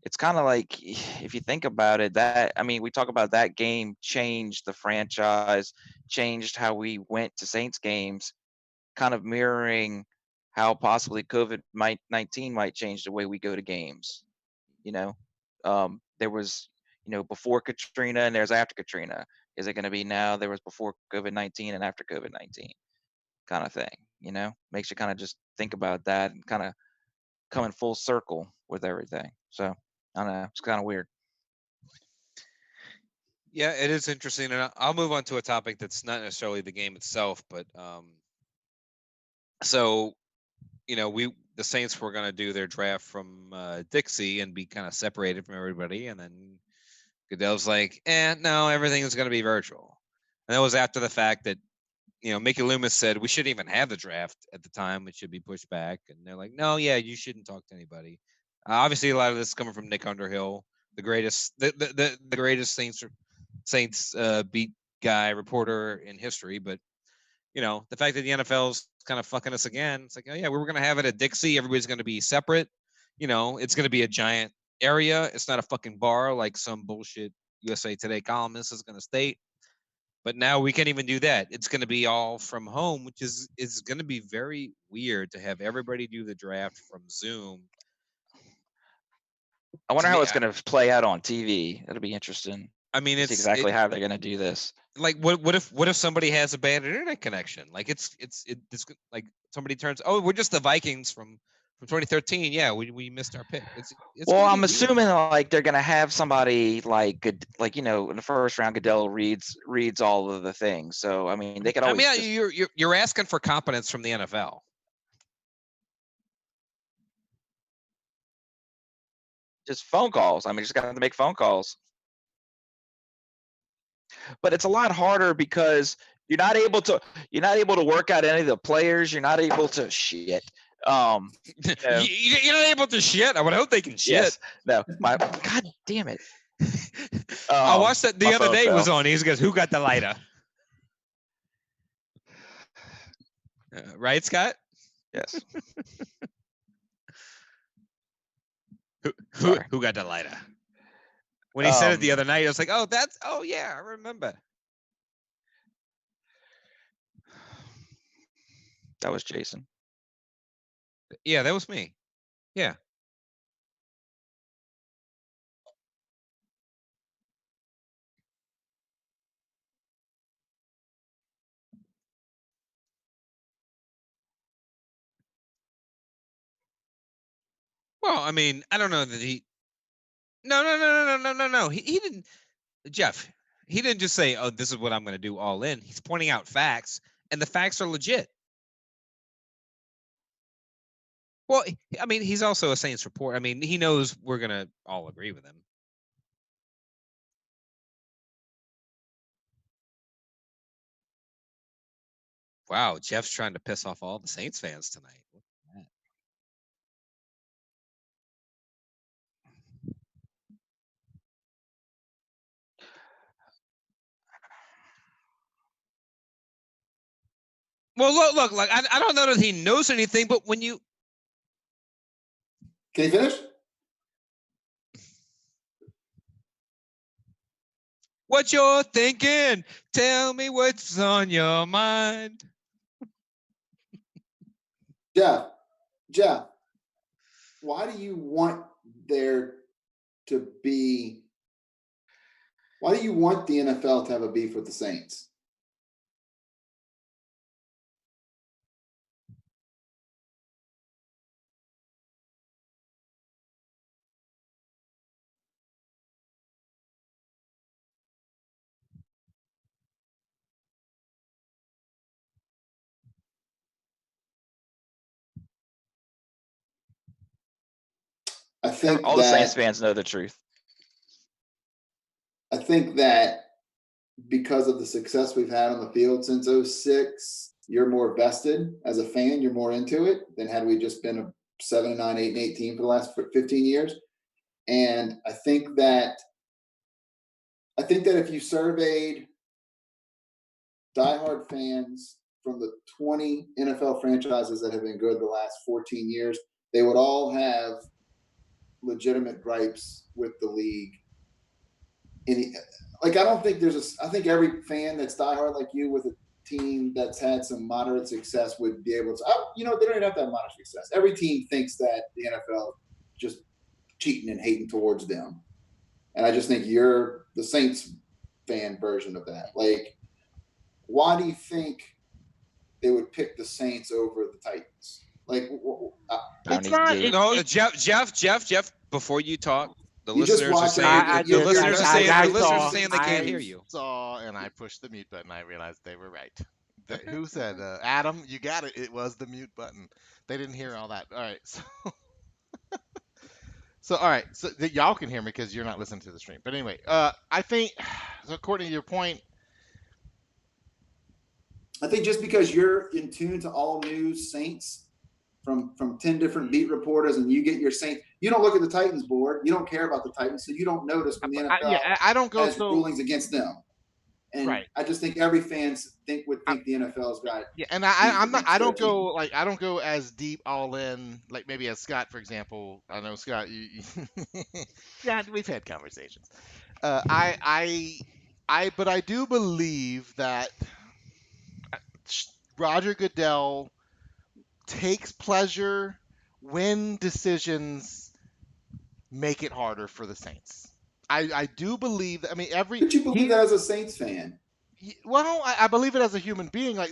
It's kind of like, if you think about it, we talk about that game changed the franchise, changed how we went to Saints games, kind of mirroring how possibly COVID-19 might change the way we go to games. There was, before Katrina and there's after Katrina. Is it going to be now? There was before COVID-19 and after COVID-19 kind of thing, makes you kind of just think about that and kind of coming full circle with everything. So I don't know. It's kind of weird. Yeah, it is interesting, and I'll move on to a topic that's not necessarily the game itself, but so the Saints were going to do their draft from Dixie and be kind of separated from everybody, and then Goodell's like, no, everything is going to be virtual, and that was after the fact that Mickey Loomis said we shouldn't even have the draft at the time; it should be pushed back, and they're like, no, yeah, you shouldn't talk to anybody. Obviously, a lot of this is coming from Nick Underhill, the greatest Saints beat guy reporter in history, but the fact that the NFL's kind of fucking us again, it's like, oh yeah, we were going to have it at Dixie. Everybody's going to be separate. It's going to be a giant area. It's not a fucking bar like some bullshit USA Today columnist is going to state. But now we can't even do that. It's going to be all from home, which is going to be very weird to have everybody do the draft from Zoom. I wonder how it's going to play out on TV. It'll be interesting. I mean, it's exactly how they're going to do this. Like, what if somebody has a bad internet connection? Like, it's like somebody turns, oh, we're just the Vikings from 2013. Yeah, we missed our pick. It's well, I'm assuming like they're going to have somebody like in the first round, Goodell reads all of the things. So I mean, they could always. I mean, you're asking for competence from the NFL. Just phone calls. I mean, just got to make phone calls. But it's a lot harder because you're not able to work out any of the players. You're not able to shit. You're not able to shit. I would hope they can shit. Yes. No, God damn it. I watched that the other day. Was on. He goes, "Who got the lighter?" Right, Scott? Yes. Who got the lighter? When he said it the other night, I was like, oh yeah, I remember. That was Jason. Yeah, that was me. Yeah. Well, I mean, I don't know that he. No. He didn't. Jeff, he didn't just say, "Oh, this is what I'm going to do all in." He's pointing out facts, and the facts are legit. Well, I mean, he's also a Saints reporter. I mean, he knows we're going to all agree with him. Wow, Jeff's trying to piss off all the Saints fans tonight. Well, look. Like I don't know that he knows anything, but when you can you finish? What you're thinking? Tell me what's on your mind. Jeff, why do you want there to be? Why do you want the NFL to have a beef with the Saints? I think all the Saints fans know the truth. I think that because of the success we've had on the field since 2006, you're more vested as a fan. You're more into it than had we just been a 7-9, 8-8 team for the last 15 years. And I think that if you surveyed diehard fans from the 20 NFL franchises that have been good the last 14 years, they would all have legitimate gripes with the league. I don't think I think every fan that's diehard like you with a team that's had some moderate success would be able to, they don't even have to have moderate success. Every team thinks that the NFL just cheating and hating towards them. And I just think you're the Saints fan version of that. Like, why do you think they would pick the Saints over the Titans? Like, it's not. No, Jeff. Before you talk, The You just listeners are watch it. saying The listeners are saying I the listeners saw- are saying they can't I hear you. saw, and I pushed the mute button. I realized they were right. Who said, Adam, you got it. It was the mute button. They didn't hear all that. All right. So all right. So y'all can hear me because you're not listening to the stream. But anyway, I think, so according to your point, I think just because you're in tune to all news Saints from 10 different beat reporters and you get your Saints, you don't look at the Titans board. You don't care about the Titans, so you don't notice when the NFL I don't go has so rulings against them. And Right. I just think every fan would think the NFL's got. Yeah, and I'm not. I don't 13. go like I don't go as deep all in like maybe as Scott, for example. I know Scott. Yeah, we've had conversations. But I do believe that Roger Goodell takes pleasure when decisions make it harder for the Saints. I do believe that. I mean, But you believe that as a Saints fan? Well, I believe it as a human being. Like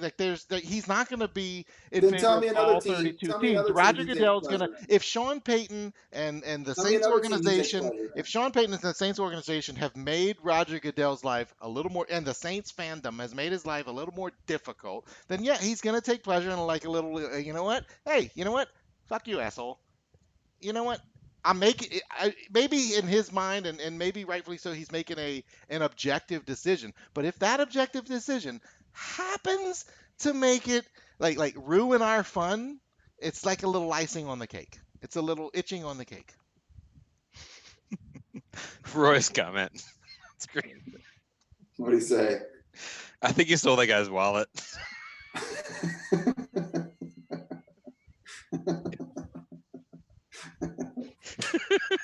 he's not going to be in Then tell favor me of another all team. 32 Tell me teams. another team Roger he takes Goodell's going to, pleasure in. if Sean Payton and the Tell me Saints another team he takes organization, pleasure in. if Sean Payton and the Saints organization have made Roger Goodell's life a little more, and the Saints fandom has made his life a little more difficult, then yeah, he's going to take pleasure in like a little, you know what? Hey, you know what? Fuck you, asshole. You know what? I'm making maybe in his mind, and maybe rightfully so, he's making an objective decision. But if that objective decision happens to make it like ruin our fun, it's like a little icing on the cake. It's a little itching on the cake. Roy's comment. It's great. What do you say? I think you stole that guy's wallet.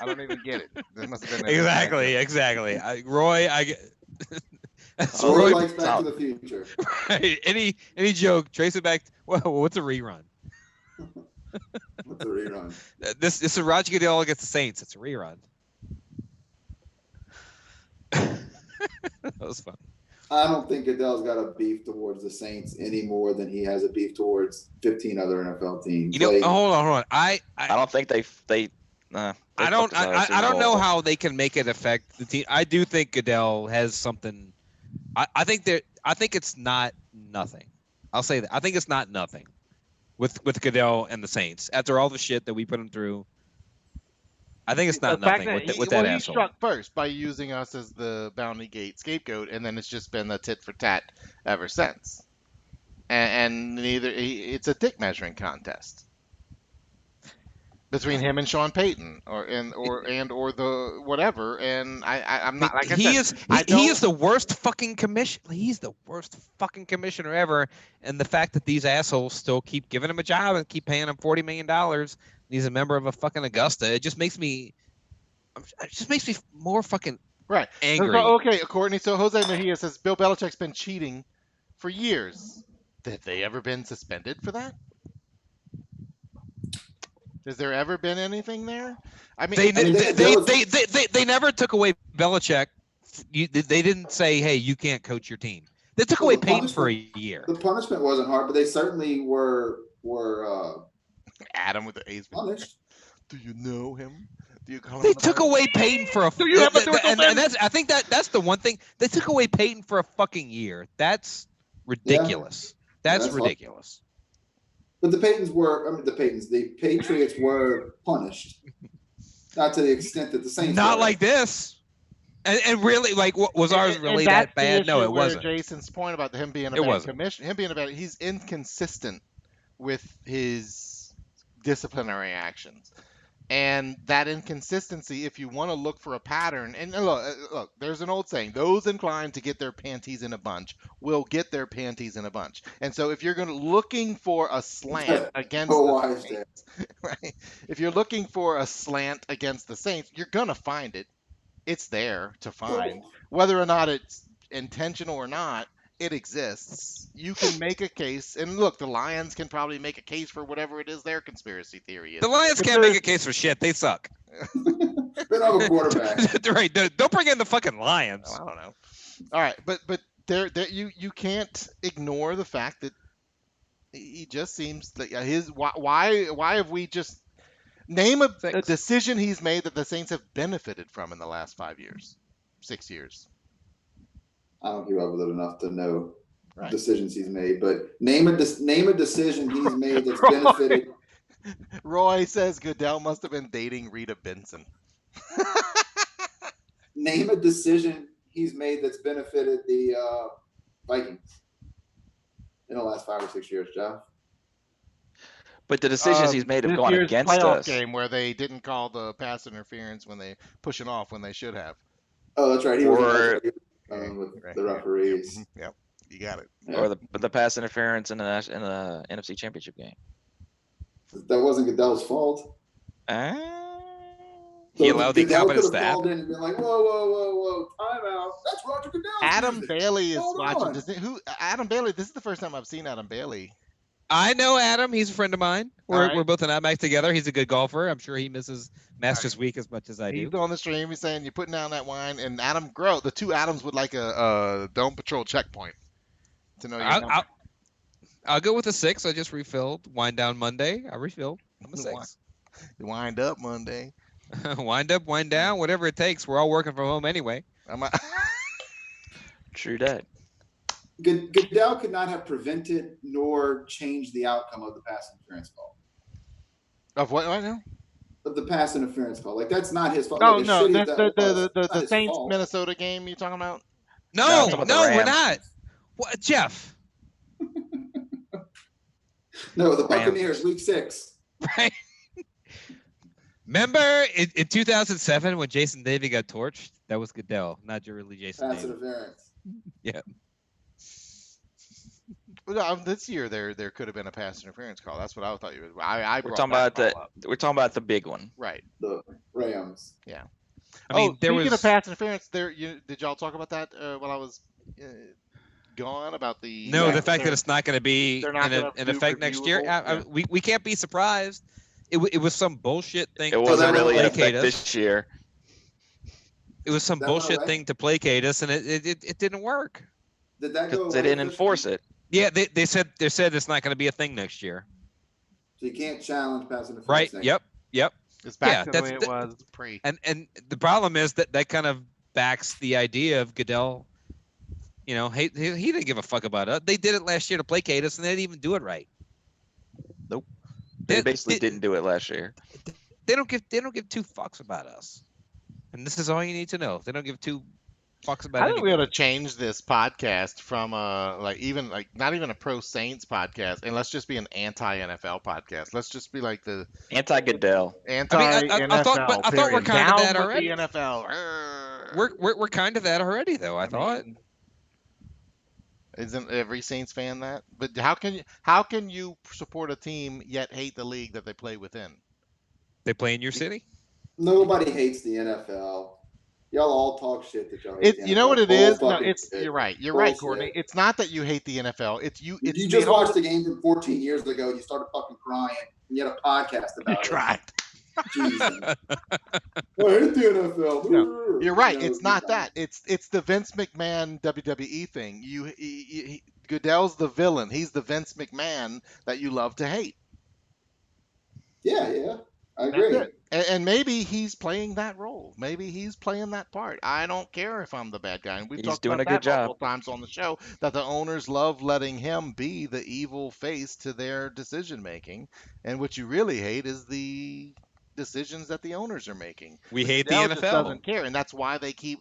I don't even get it. There must have been Exactly. Roy, I get. That's So Roy. likes Back to the Future. Right. Any joke, trace it back. Well, what's a rerun? What's a rerun? This is Roger Goodell against the Saints. It's a rerun. That was fun. I don't think Goodell's got a beef towards the Saints any more than he has a beef towards 15 other NFL teams. You know, Like, hold on. I don't think they I don't know how they can make it affect the team. I do think Goodell has something. I think it's not nothing. I'll say that. I think it's not nothing with Goodell and the Saints after all the shit that we put him through. I think it's not nothing with that he asshole. struck first by using us as the Bounty Gate scapegoat, and then it's just been a tit for tat ever since. And it's a dick measuring contest between him and Sean Payton, or the whatever. And I'm not like he is the worst fucking commissioner. He's the worst fucking commissioner ever. And the fact that these assholes still keep giving him a job and keep paying him $40 million. He's a member of a fucking Augusta. It just makes me more fucking right angry. So, okay, Courtney. So Jose Mejia says Bill Belichick's been cheating for years. Have they ever been suspended for that? Has there ever been anything there? I mean, they never took away Belichick. They didn't say, "Hey, you can't coach your team." They took away Payton for a year. The punishment wasn't hard, but they certainly were Adam with the A's. punished. Do you know him? Do you call him? They took away Payton for a. Do you have a and I think that's the one thing they took away Payton for a fucking year. That's ridiculous. That's ridiculous. But the Patriots were punished, not to the extent that the Saints. Not were. like this. And really, like, was ours really that bad? No, it wasn't. Jason's point about him being a bad commissioner, he's inconsistent with his disciplinary actions. And that inconsistency, if you want to look for a pattern, and look, there's an old saying, those inclined to get their panties in a bunch will get their panties in a bunch. And so if you're looking for a slant against the Saints, right? If you're looking for a slant against the Saints, you're going to find it. It's there to find. Whether or not it's intentional or not, it exists. You can make a case, and look, the Lions can probably make a case for whatever it is their conspiracy theory is. The Lions can't make a case for shit. They suck. They don't have a quarterback. Right. Don't bring in the fucking Lions. Well, I don't know. All right, but there you can't ignore the fact that he just seems like why have we just Name a Six. decision he's made that the Saints have benefited from in the last 5 years, 6 years. I don't keep up with it enough to know Right. decisions he's made, but name a decision he's made that's Roy. benefited. Roy says Goodell must have been dating Rita Benson. Name a decision he's made that's benefited the Vikings in the last 5 or 6 years, Jeff. But the decisions he's made have This gone year's against playoff us. game where they didn't call the pass interference when they pushing off when they should have. Oh, that's right. He was with Right. the referees. Yep, you got it. Yeah. Or the pass interference in the NFC Championship game. That wasn't Goodell's fault. He allowed the Goodell incompetence could to have called happen. in and been like, whoa, timeout. That's Roger Goodell. Adam Bailey is Hold watching. on. Who? Adam Bailey. This is the first time I've seen Adam Bailey. I know Adam. He's a friend of mine. We're right. we're both in IMAX together. He's a good golfer. I'm sure he misses Masters Week as much as I He's do. on the stream. He's saying you're putting down that wine, and Adam Grow. The two Adams would like a Dome Patrol checkpoint to know your number. I'll go with a 6. I just refilled. Wind down Monday. I refilled. I'm a 6. You wind up Monday. Wind up, wind down, whatever it takes. We're all working from home anyway. True that. Goodell could not have prevented nor changed the outcome of the pass interference call. Of what right now? Of the pass interference call. Like, that's not his fault. Oh Like, as no, shitty as that was, the it's not his Saints fault. Minnesota game you talking about? No, No, I'm talking about the no, we're Rams. not. What, Jeff? No, the Rams. Buccaneers, week 6. Right? Remember in 2007 when Jason Davey got torched? That was Goodell, not really Jason Pass Davey. interference. No, this year there could have been a pass interference call. That's what I thought you would. I We're brought talking that about the call up. we're talking about the big one. Right. The Rams. I mean, there speaking was of pass interference, did y'all talk about that while I was gone about the? no Yeah, the fact that they're- it's not going to be they're not gonna in do effect next year. reviewable? We can't be surprised. It was some bullshit thing. It to wasn't that really in placate effect us. this year. It was some That went bullshit away? thing to placate us, and it didn't work. Did that go Because they away didn't officially? enforce it. Yeah, they said it's not going to be a thing next year. So you can't challenge pass interference. Right? next Yep. It's back Yeah, to the that's way it the- was pre. And the problem is that kind of backs the idea of Goodell. You know, he didn't give a fuck about us. They did it last year to placate us, and they didn't even do it right. Nope. They They- basically they- didn't do it last year. They don't give 2 fucks about us. And this is all you need to know. They don't give 2 fucks about I think we anything. ought to change this podcast from not even a pro Saints podcast, and let's just be an anti NFL podcast. Let's just be like the Anti-Goodell. anti NFL. I thought we're period. kind of Down that with already. The NFL. Arrgh. We're kind of that already, though. I thought. mean, isn't every Saints fan that? But how can you support a team yet hate the league that they play within? They play in your city. Nobody hates the NFL. Y'all all talk shit that y'all hate. the You know NFL. what it Bull is? No, fucking it's shit. you're right. You're right, Bullshit. Courtney. It's not that you hate the NFL. It's you. It's You the just whole- watched the game from 14 years ago. You started fucking crying, and you had a podcast You about it. tried. Jesus. I hate the NFL. No, You're right. You know, It's not that. It's the Vince McMahon WWE thing. Goodell's the villain. He's the Vince McMahon that you love to hate. Yeah, I That's agree. it. And maybe he's playing that role. Maybe he's playing that part. I don't care if I'm the bad guy. And we've He's talked doing about a good that multiple job. times on the show that the owners love letting him be the evil face to their decision making. And what you really hate is the decisions that the owners are making. We hate the Goodell just NFL. doesn't care, and that's why they keep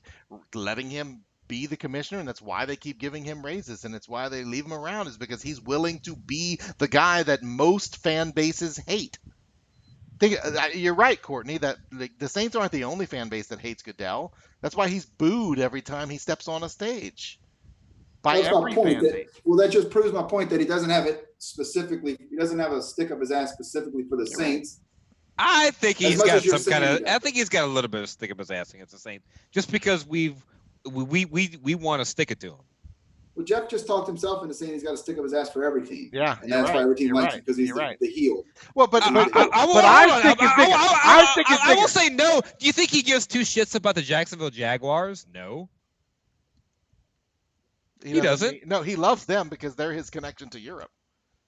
letting him be the commissioner, and that's why they keep giving him raises, and it's why they leave him around, is because he's willing to be the guy that most fan bases hate. You're right, Courtney, that the Saints aren't the only fan base that hates Goodell. That's why he's booed every time he steps on a stage by That's my every point. fan That, base. well, that just proves my point that he doesn't have it specifically. He doesn't have a stick up his ass specifically for the You're right. Saints. I think As he's much got as you're some kind saying of. that. I think he's got a little bit of stick up his ass against the Saints, just because we want to stick it to him. Well, Jeff just talked himself into saying he's got a stick up his ass for every team. Yeah, And you're that's why right. every team You're likes him right. because he's You're the, right. the heel. Well, but I I will say no. Do you think he gives 2 shits about the Jacksonville Jaguars? No. He doesn't. No, he loves them because they're his connection to Europe.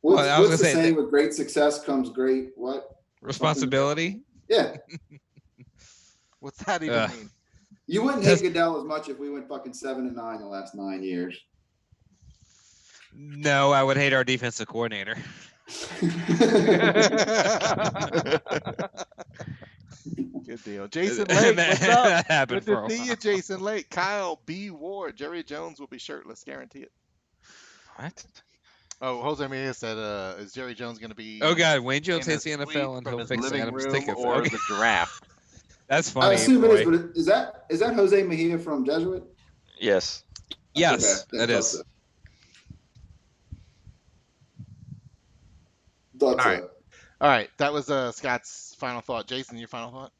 What's, Well, I was what's the gonna say saying? With great success comes great what? Responsibility. Yeah. What's that even Ugh. mean? You wouldn't hate Goodell as much if we went fucking 7-9 the last 9 years. No, I would hate our defensive coordinator. Good deal. Jason Lake, what's up? That happened Good for a to see you, while. Jason Lake. Kyle B. Ward. Jerry Jones will be shirtless. Guarantee it. What? Oh, Jose Mejia said, is Jerry Jones going to be Oh God, Wayne Jones in hates the his NFL suite and from he'll his fix living Adam's room tickets. or Okay. the giraffe? That's I funny. assume it boy. is, but is that Jose Mejia from Jesuit? Yes. Yes, Okay, that thought is. so. Thought All so. right. All right, that was Scott's final thought. Jason, your final thought?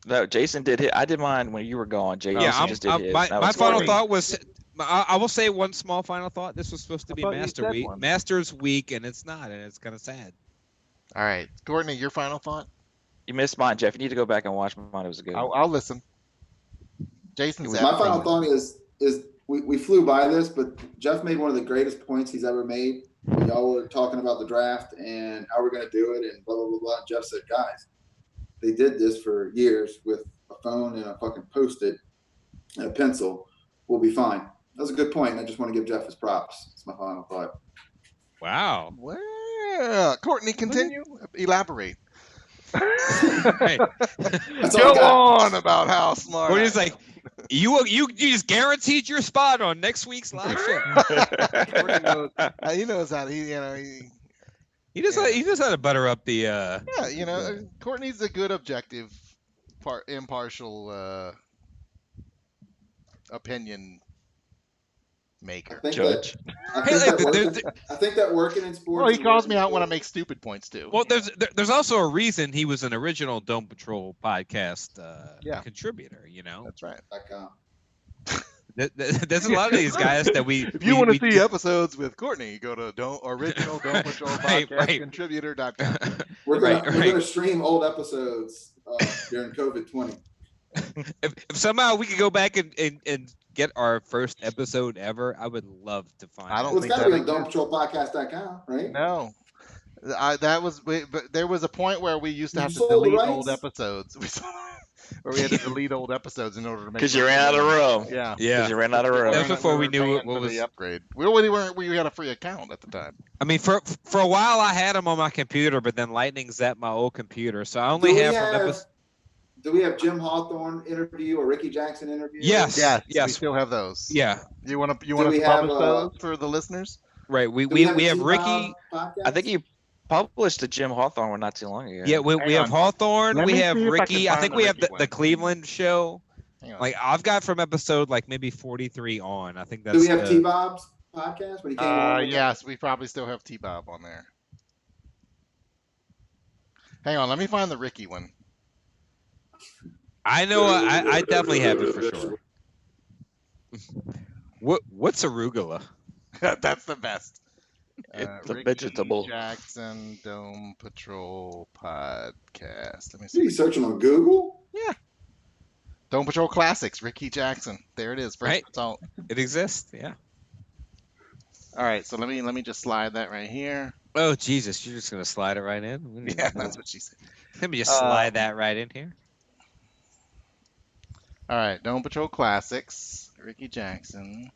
No, Jason did hit. I did mine when you were gone. Jason Yeah, just did his. my That was final great. thought was, I will say one small final thought. This was supposed to be thought you said Week, one. Masters Week, and it's not, and it's kind of sad. All right, Courtney, your final thought? You missed mine, Jeff. You need to go back and watch mine. It was a good. one. I'll listen. Jason's My My final thought is we flew by this, but Jeff made one of the greatest points he's ever made. Y'all were talking about the draft and how we're going to do it and blah, blah, blah, blah. Jeff said, guys, they did this for years with a phone and a fucking Post-it and a pencil. We'll be fine. That was a good point. And I just want to give Jeff his props. That's my final thought. Wow. Well, Courtney, continue. Elaborate. Right. That's all Go I got. on about how smart. Or I he's like, you just guaranteed your spot on next week's live show. Courtney knows, he knows how to, He just had to butter up the. yeah, Courtney's a good objective, impartial opinion maker. I Judge. think that working in sports. Well, he and calls working me in out when I sports- make stupid points too. Well, there's also a reason he was an original Dome Patrol podcast contributor. You know, That's right. there's a lot of these guys that we. If you want to we- see episodes with Courtney, go to original Dome Patrol Right, podcast right. contributor.com. We're gonna Right, we're right. gonna stream old episodes during COVID-20. if somehow we could go back and get our first episode ever, I would love to find. I out. don't Well, it's think got to be that on DomePatrolPodcast.com, right? No. But there was a point where we used to have to sold the delete rights? old episodes. Where we had to delete old episodes in order to make. Because you ran out of room. Yeah. Yeah. Because you ran out of room. That's before we knew paying what for was. the upgrade. We had a free account at the time. I mean, for a while I had them on my computer, but then Lightning zapped my old computer, so I only Do we have from have- episode. Do we have Jim Hawthorne interview or Ricky Jackson interview? Yes. Yes. We yes. still have those. Yeah. You want to Do publish we have, those for the listeners? Right. We Do have a Ricky. T-Bob podcast? I think you published the Jim Hawthorne one not too long ago. Yeah, we Hang have on. Hawthorne. Let We me have see if I can Ricky. I find think the we have Ricky the one. Cleveland show. Hang on. Like I've got from episode like maybe 43 on. I think that's. Do we have the- T-Bob's podcast when he came on? Yes, we probably still have T-Bob on there. Hang on, let me find the Ricky one. I know. I definitely have it for sure. What's arugula? That's the best. It's a Ricky vegetable. Jackson Dome Patrol podcast. Let me Are you see. searching on Google? Dome Patrol Classics, Ricky Jackson. There it is. First Right. result. It exists. Yeah. All right, so let me just slide that right here. Oh Jesus! You're just gonna slide it right in. Yeah, that's what she said. Let me just slide that right in here. All right, Dome Patrol Classics, Ricky Jackson.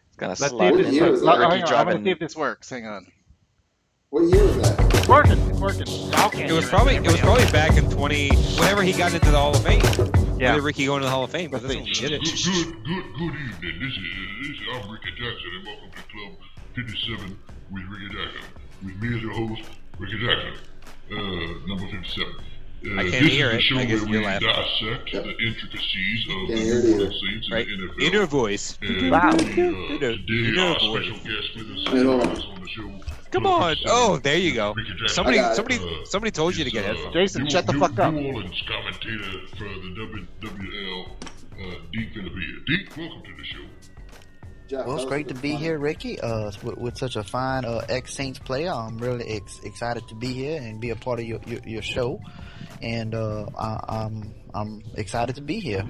It's gonna Let's see slide if What this in. year works. was that? Hang Ricky on, I'm gonna driving. see if this works. Hang on. What year was that? It's working. It's working. It was probably back in 20 whenever he got into the Hall of Fame. Yeah. When did Ricky go into the Hall of Fame? But Let's this one see. we did it. Good evening. This is I'm Ricky Jackson, and welcome to Club 57 with Ricky Jackson. With me as your host, Ricky Jackson, number 57. I can't this hear is it. the show I guess where you're we laughing. dissect the intricacies of Can't the hear it New either. Orleans Saints Right. and the NFL. Inner voice. And Wow. today, Inner our voice. special guest with us Wait, hold on. on the show. Come Club on. 57, Oh, there you go. Ricky Jackson. Somebody, I got it. somebody told you to get headphones. Jason, shut the fuck up. New Orleans commentator for the WWL, Deke Filipia. Deke, welcome to the show. Jeff, Well, it's that was great to be funny. here, Ricky. With such a fine ex-Saints player, I'm really excited to be here and be a part of your show. And I'm excited to be here.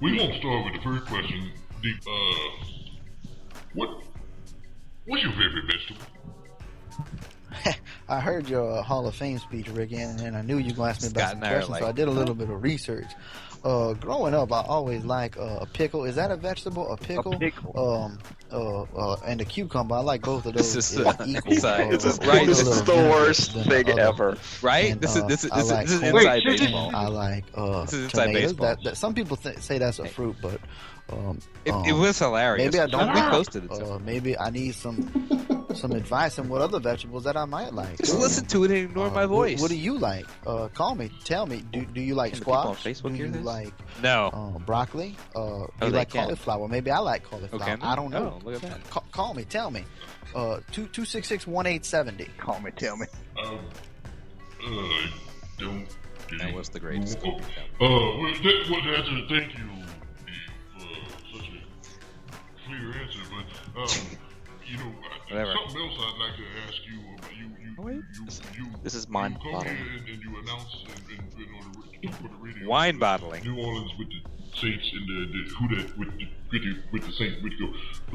We won't start with the first question. Deke, what's your favorite vegetable? I heard your Hall of Fame speech, Rick, and I knew you were going to ask me about Scott some and I are questions, like- so I did a little bit of research. Growing up, I always like a pickle. Is that a vegetable? A pickle? And a cucumber. I like both of those. This is, equal. This is Right. this is the worst thing ever. Right? And, this is I like this is corn. inside Wait, baseball. I like This is inside tomatoes. baseball. That some people say that's a fruit, but It was hilarious. maybe I don't We like. posted it. So. Maybe I need some advice on what other vegetables that I might like. Just listen to it and ignore my voice. What do you like? Call me. Tell me. Do you like Can the people on squash? Facebook Do hear you this? like No. broccoli? Do you they like can. cauliflower? Maybe I like cauliflower. Okay. I don't know. Oh, look at that. Call me. Tell me. 266-1870. Call me, tell me. Don't. That was the greatest. Well, that's a thank you for such a clear answer, but you know, Whatever. something else I'd like to ask you. This is you mind come boggling. here and you announce and for the radio. Wine bottling. New Orleans with the Saints and the who that with the Saints with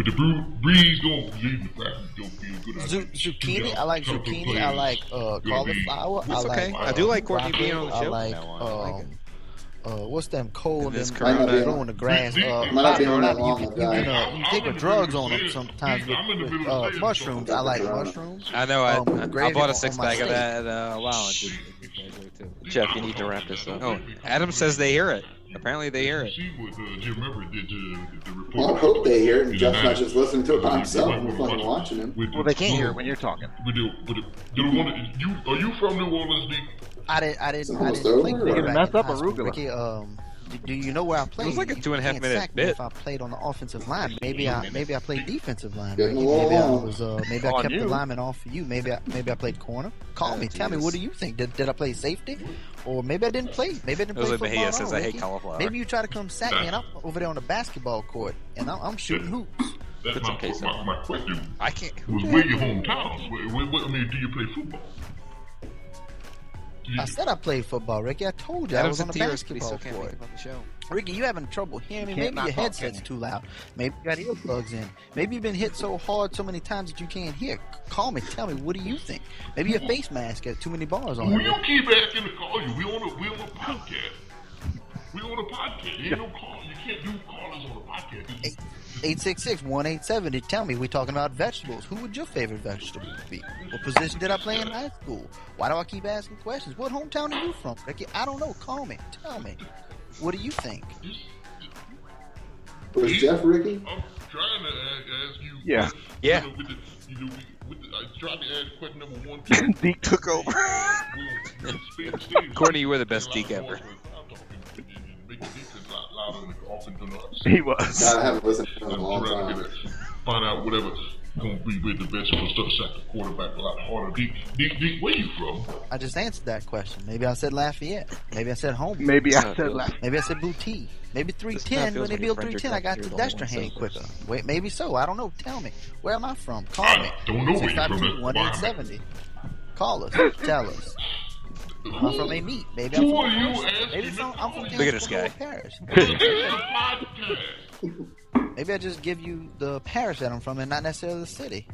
the Breeze don't leave the fact don't be a good idea. Zucchini. I like zucchini. I like cauliflower. That's I okay. like I do like Courtney broccoli. being on the I show. like No, I like it. what's them cold This and corona- growing the grass. Might not be on that long, you guy. can take the drugs on them sometimes with mushrooms. I like mushrooms. I know. I gravy bought a on six my pack of steak. that at Lounge. Jeff, you need to wrap this up. Oh, Adam says they hear it. Apparently they hear it. See what Jim Everett did to the report. Well, I hope they hear it. And in Jeff's the not just listening to it by 90s. himself. We're fucking watching him. Well, they can't hear it when you're talking. Are you from New Orleans, D? I didn't So play almost over? quarterback You're gonna mess in up high school. arugula. Ricky, do you know where I played? was like a You 2.5 can't minute sack me bit. If I played on the offensive line, maybe I played defensive line. Getting Ricky. a little Maybe I long. was maybe I On kept the you. lineman off for you. Maybe I played corner. Call me, tell me, what do you think? Did I play safety, or maybe I didn't play? Maybe I didn't play Jose football Mejia at says all, I hate Ricky. cauliflower. Maybe you try to come sack me, and I'm over there on the basketball court, and I'm shooting hoops. That's Put some queso on. my question I can't. was where your hometown? I mean, do you play football? I said I played football, Ricky. I told you I was Adam's on in the tears, but he basketball still can't make court. it on the show. Ricky, you having trouble hearing me? Can't Maybe not your talk, headset's can too loud. Maybe you got earplugs in. Maybe you've been hit so hard so many times that you can't hear. Call me, tell me, what do you think? Maybe your face mask has too many bars on Well, it. you keep asking to call you. We on a podcast. We on a podcast. Ain't no call. You can't do callers on a podcast. 866-1870. Tell me, we talking about vegetables. Who would your favorite vegetable be? What position did I play in high school? Why do I keep asking questions? What hometown are you from, Ricky? I don't know. Call me. Tell me. What do you think? Was Jeff Ricky? I'm trying to ask you. Yeah. Yeah. I tried to ask question number 1, 2. Deke took over. Courtney, you were the best Deke ever. He was. I haven't listened to him in a long I'm trying time. to find out whatever gonna be with the vegetable stuff. Sack the quarterback a lot harder. Deke, where you from? I just answered that question. Maybe I said Lafayette. Maybe I said home. Maybe I So it said feels- last. Maybe I said boutique. Maybe This kinda 310. feels When they like a built Frederick 310, I got Douglass to here, the Dexter whole hand thing. quicker. Wait, maybe so. I don't know. Tell me. Where am I from? Call me. I don't know where you're from. 652-1870. Call us. Tell us. I'm from a meat. Maybe I'm Who from are you Maybe asking? I'm from Look at this guy. Parish. This is a podcast. Maybe I just give you the parish that I'm from and not necessarily the city.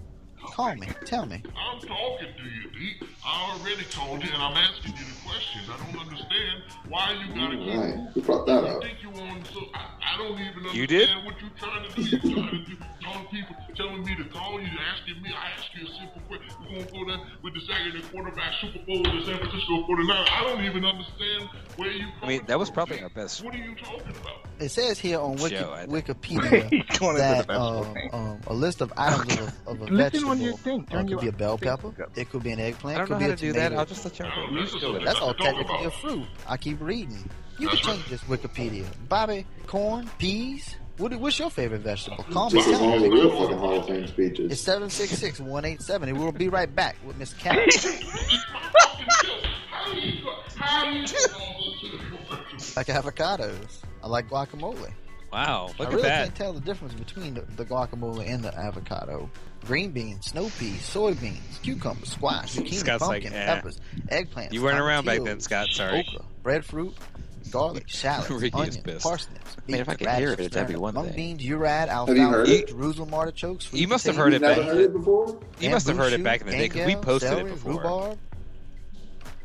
Call me. Tell me. I'm talking to you, Deke. I already told you, and I'm asking you the questions. I don't understand why you gotta keep. Right. Who brought that You up? think you on? So I don't even understand You did? what you're trying to do. You're trying to do, calling people, telling me to call you, asking me. I ask you a simple question. We're gonna go there with the second and quarterback Super Bowl with the San Francisco 49ers. I don't even understand where you. I mean, that was probably our best. What are you talking about? It says here on Show, I think. Wikipedia He's going into the that vegetable thing. a list of items of a Listen vegetable. on your thing. Turn It your could be a bell pepper. Facebook up. It could be an eggplant. I It don't could know be how a to do that. tomato. I'll just let y'all go. You just go with it. That's all Talk technically about. a fruit. I keep reading. You can That's right. change this Wikipedia. Bobby, corn, peas. What's your favorite vegetable? Call me. This is Tell one of me. the real fucking Hall of Fame speeches. It's 766-1870. We'll be right back with Miss Cat. Like avocados. I like guacamole. Wow, look I at really that. can't tell the difference between the guacamole and the avocado. Green beans, snow peas, soybeans, cucumbers, squash, zucchini, Scott's like, pumpkin, eh. peppers, eggplants. You weren't around back then, tomatillos, Scott. Sorry. Okra, breadfruit, garlic, shallots, Ricky is onions, pissed. parsnips, Man, if I beets, could hear radishes, it, that'd be turnip, one mung thing. beans, urad, Have you heard alfalfa, it? Jerusalem artichokes, sweet You must have potato, heard You've it never back. heard it before? You must have heard it bamboo back in the day because we shoot, posted celery, it before. rhubarb.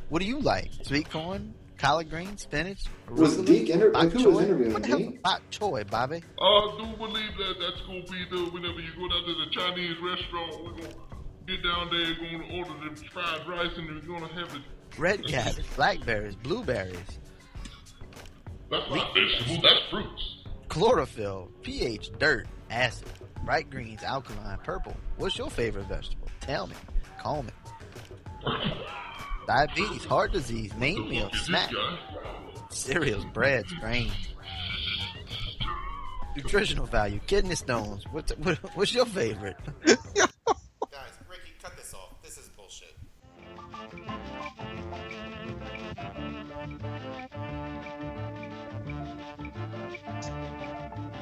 What do you like? Sweet corn, collard greens, spinach, Was arugula, Deke bok who was choy? interviewing What the hell's a Deke? bok choy, Bobby? I do believe that that's gonna be whenever you go down to the Chinese restaurant, we're gonna get down there, gonna order the fried rice, and we're gonna have it. Red cabbage, blackberries, blueberries, That's not vegetables, that's fruits. chlorophyll, pH, dirt, acid, bright greens, alkaline, purple. What's your favorite vegetable? Tell me. Call me. Diabetes, heart disease, main The meal, fuck is this snack, guy? cereals, breads, grains. Nutritional value, kidney stones. What's your favorite? Guys, Ricky, cut this off. This is bullshit.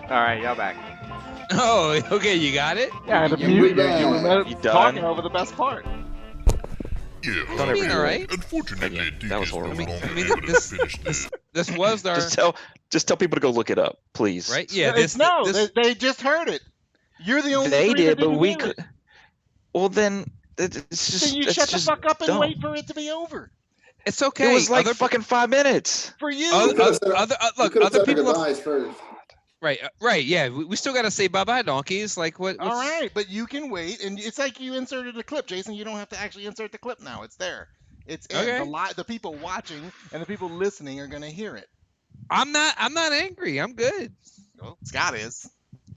All right, y'all back. Oh, okay, you got it? Yeah, the You mute. done. You were You talking done? over the best part. Yeah, Thought everything all right. Unfortunately, Yeah, Deke that was is no horrible. longer I mean, able to this- finish this. This was our Just tell people to go look it up, please. right. Yeah, No, this they just heard it. You're the only They three that did, but didn't we hear could. it. Well, then it's just. Then you it's shut the just fuck up and dumb. wait for it to be over. it's okay. It was like other, fucking 5 minutes. For you. other, You could've said- other, You look, could have other said the people. Have, goodbyes first. right. Yeah, we still got to say bye bye, donkeys. Like what? All what's- right, but you can wait, and it's like you inserted a clip, Jason. You don't have to actually insert the clip now. It's there. It's in. Okay. The people watching and the people listening are gonna hear it. I'm not angry. I'm good. Well, Scott is.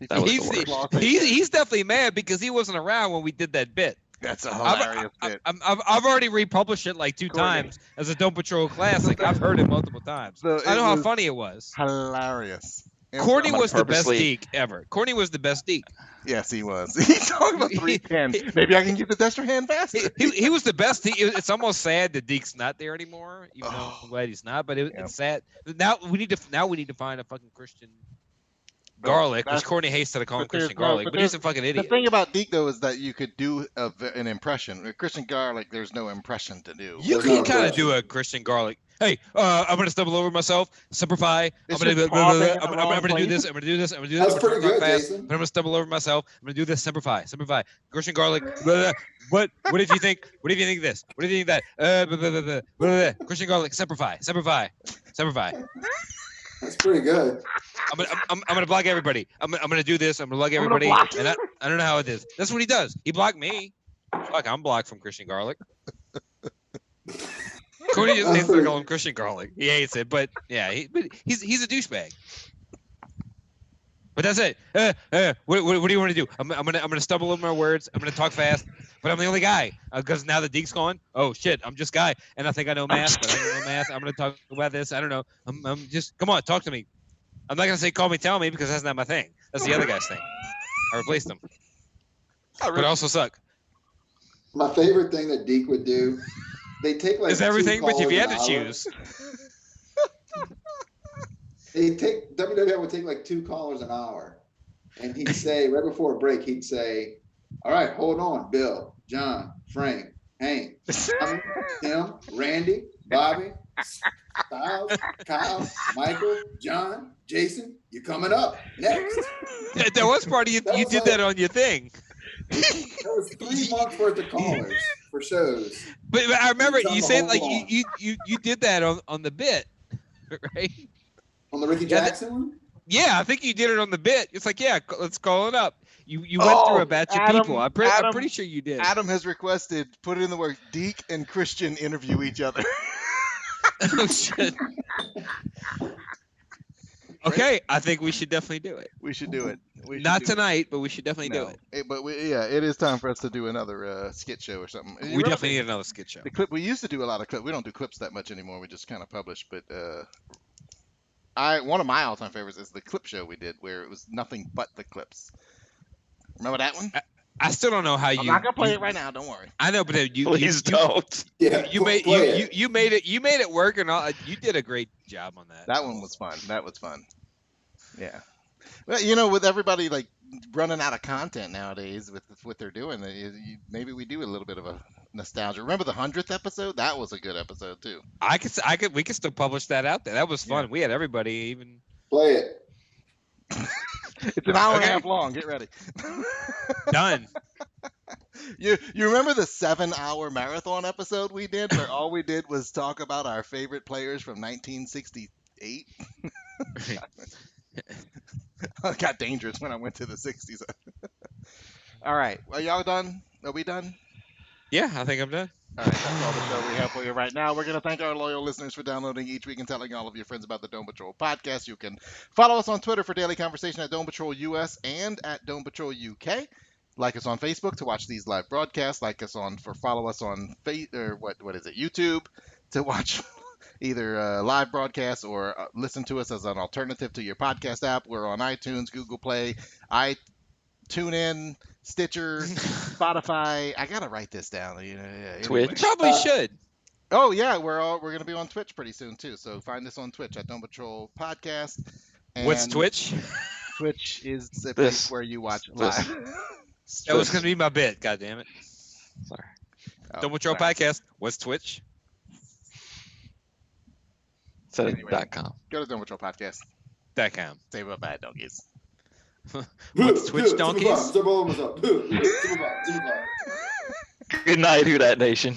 That was he's, the worst. he's definitely mad because he wasn't around when we did that bit. That's a hilarious bit. I've already republished it like 2 times as a Don't Patrol classic. I've heard it multiple times. So I know how was funny it was. Hilarious. And- Courtney I'm gonna was the best purposely- Deke ever. Courtney was the best Deke. Yes, he was. He's talking about 310. Maybe I can get the Dexter hand faster. He was the best. It's almost sad that Deke's not there anymore. Even though I'm glad he's not, but it's sad. Now we need to find a fucking Christian Garlic, which That's- Courtney hates to call him but there's Christian no- Garlic, but but he's a there's- fucking The idiot. thing about Deke though is that you could do an impression. With Christian Garlic, there's no impression to do. You There's can no kind of impression. do a Christian Garlic. Hey, I'm gonna stumble over myself. Simplify. I'm It's gonna, just blah, blah, blah, pausing in the I'm wrong gonna do place. this. I'm gonna do this. I'm gonna do That's this. I'm gonna pretty talk good, fast, Jason. but I'm gonna stumble over myself. I'm gonna do this. Simplify. Christian Garlic. Blah, blah. What did you think? What did you think of this? What did you think of that? Blah, blah, blah, blah, blah, blah. Christian Garlic. Simplify. That's pretty good. I'm gonna block everybody. I'm gonna do this. I'm gonna block gonna everybody. block And I don't know how it is. That's what he does. He blocked me. Fuck, I'm blocked from Christian Garlic. Cody just hates to call him Christian Garlic. He hates it, but yeah, he's a douchebag. But that's it. What do you want to do? I'm gonna stumble over my words. I'm gonna talk fast, but I'm the only guy because now the Deke's gone. Oh shit, I'm just guy, and I think I know math, but I don't know math. I'm gonna talk about this. I don't know. I'm just come on, talk to me. I'm not gonna say call me, tell me because that's not my thing. That's the other guy's thing. I replaced him, but I also suck. My favorite thing that Deke would do, they take like Is everything, but if you had to choose. choose, WWF would take like 2 callers an hour, and he'd say right before a break, he'd say, "All right, hold on, Bill, John, Frank, Hank, Tommy, Tim, Randy, Bobby, Styles, Kyle, Michael, John, Jason, you're coming up next." that was part of you. That You was did like- that on your thing. That was 3 months worth of callers for shows. But I remember He's on you the said whole like lawn. you did that on the bit, right? On the Ricky Yeah, Jackson one? Yeah, I think you did it on the bit. It's like, yeah, let's call it up. You went through a batch of people. I'm pretty sure you did. Adam has requested put it in the work. Deke and Christian interview each other. Oh shit. Okay, I think we should definitely do it. We should do it. Not tonight, but we should definitely do it. It is time for us to do another skit show or something. You We remember definitely need another skit show. the clip. We used to do a lot of clips. We don't do clips that much anymore. We just kind of publish. But one of my all-time favorites is the clip show we did, where it was nothing but the clips. Remember that one? I still don't know how I'm not gonna play it right now. Don't worry. I know, but you Please don't. Yeah, you made you made it work, and all. You did a great job on that. That one was fun. That was fun. Yeah. Well, you know, with everybody like running out of content nowadays with what they're doing. Maybe we do a little bit of a nostalgia. Remember the 100th episode? That was a good episode too. We could still publish that out there. That was fun. We had everybody even Play it. It's an hour and a half long. Get ready. Done. You remember the 7-hour marathon episode we did where all we did was talk about our favorite players from 1968? It got dangerous when I went to the 60s. All right. Are y'all done? Are we done? Yeah, I think I'm done. All right, that's all the show we have for you right now. We're going to thank our loyal listeners for downloading each week and telling all of your friends about the Dome Patrol podcast. You can follow us on Twitter for daily conversation at Dome Patrol US and at Dome Patrol UK. Like us on Facebook to watch these live broadcasts. Follow us on YouTube to watch either live broadcasts or listen to us as an alternative to your podcast app. We're on iTunes, Google Play, TuneIn, Stitcher, Spotify. I gotta write this down. Anyway. Twitch. Probably should. Oh yeah, we're gonna be on Twitch pretty soon too. So find us on Twitch at Dome Patrol Podcast. And What's Twitch? Twitch is the place where you watch live. That was gonna be my bit. God damn it. Sorry. Dome Patrol Podcast. What's Twitch? .com. Go to Dome Patrol Podcast. .com. Say bye-bye, donkeys. What's Twitch, donkeys? Good night, Who Dat Nation.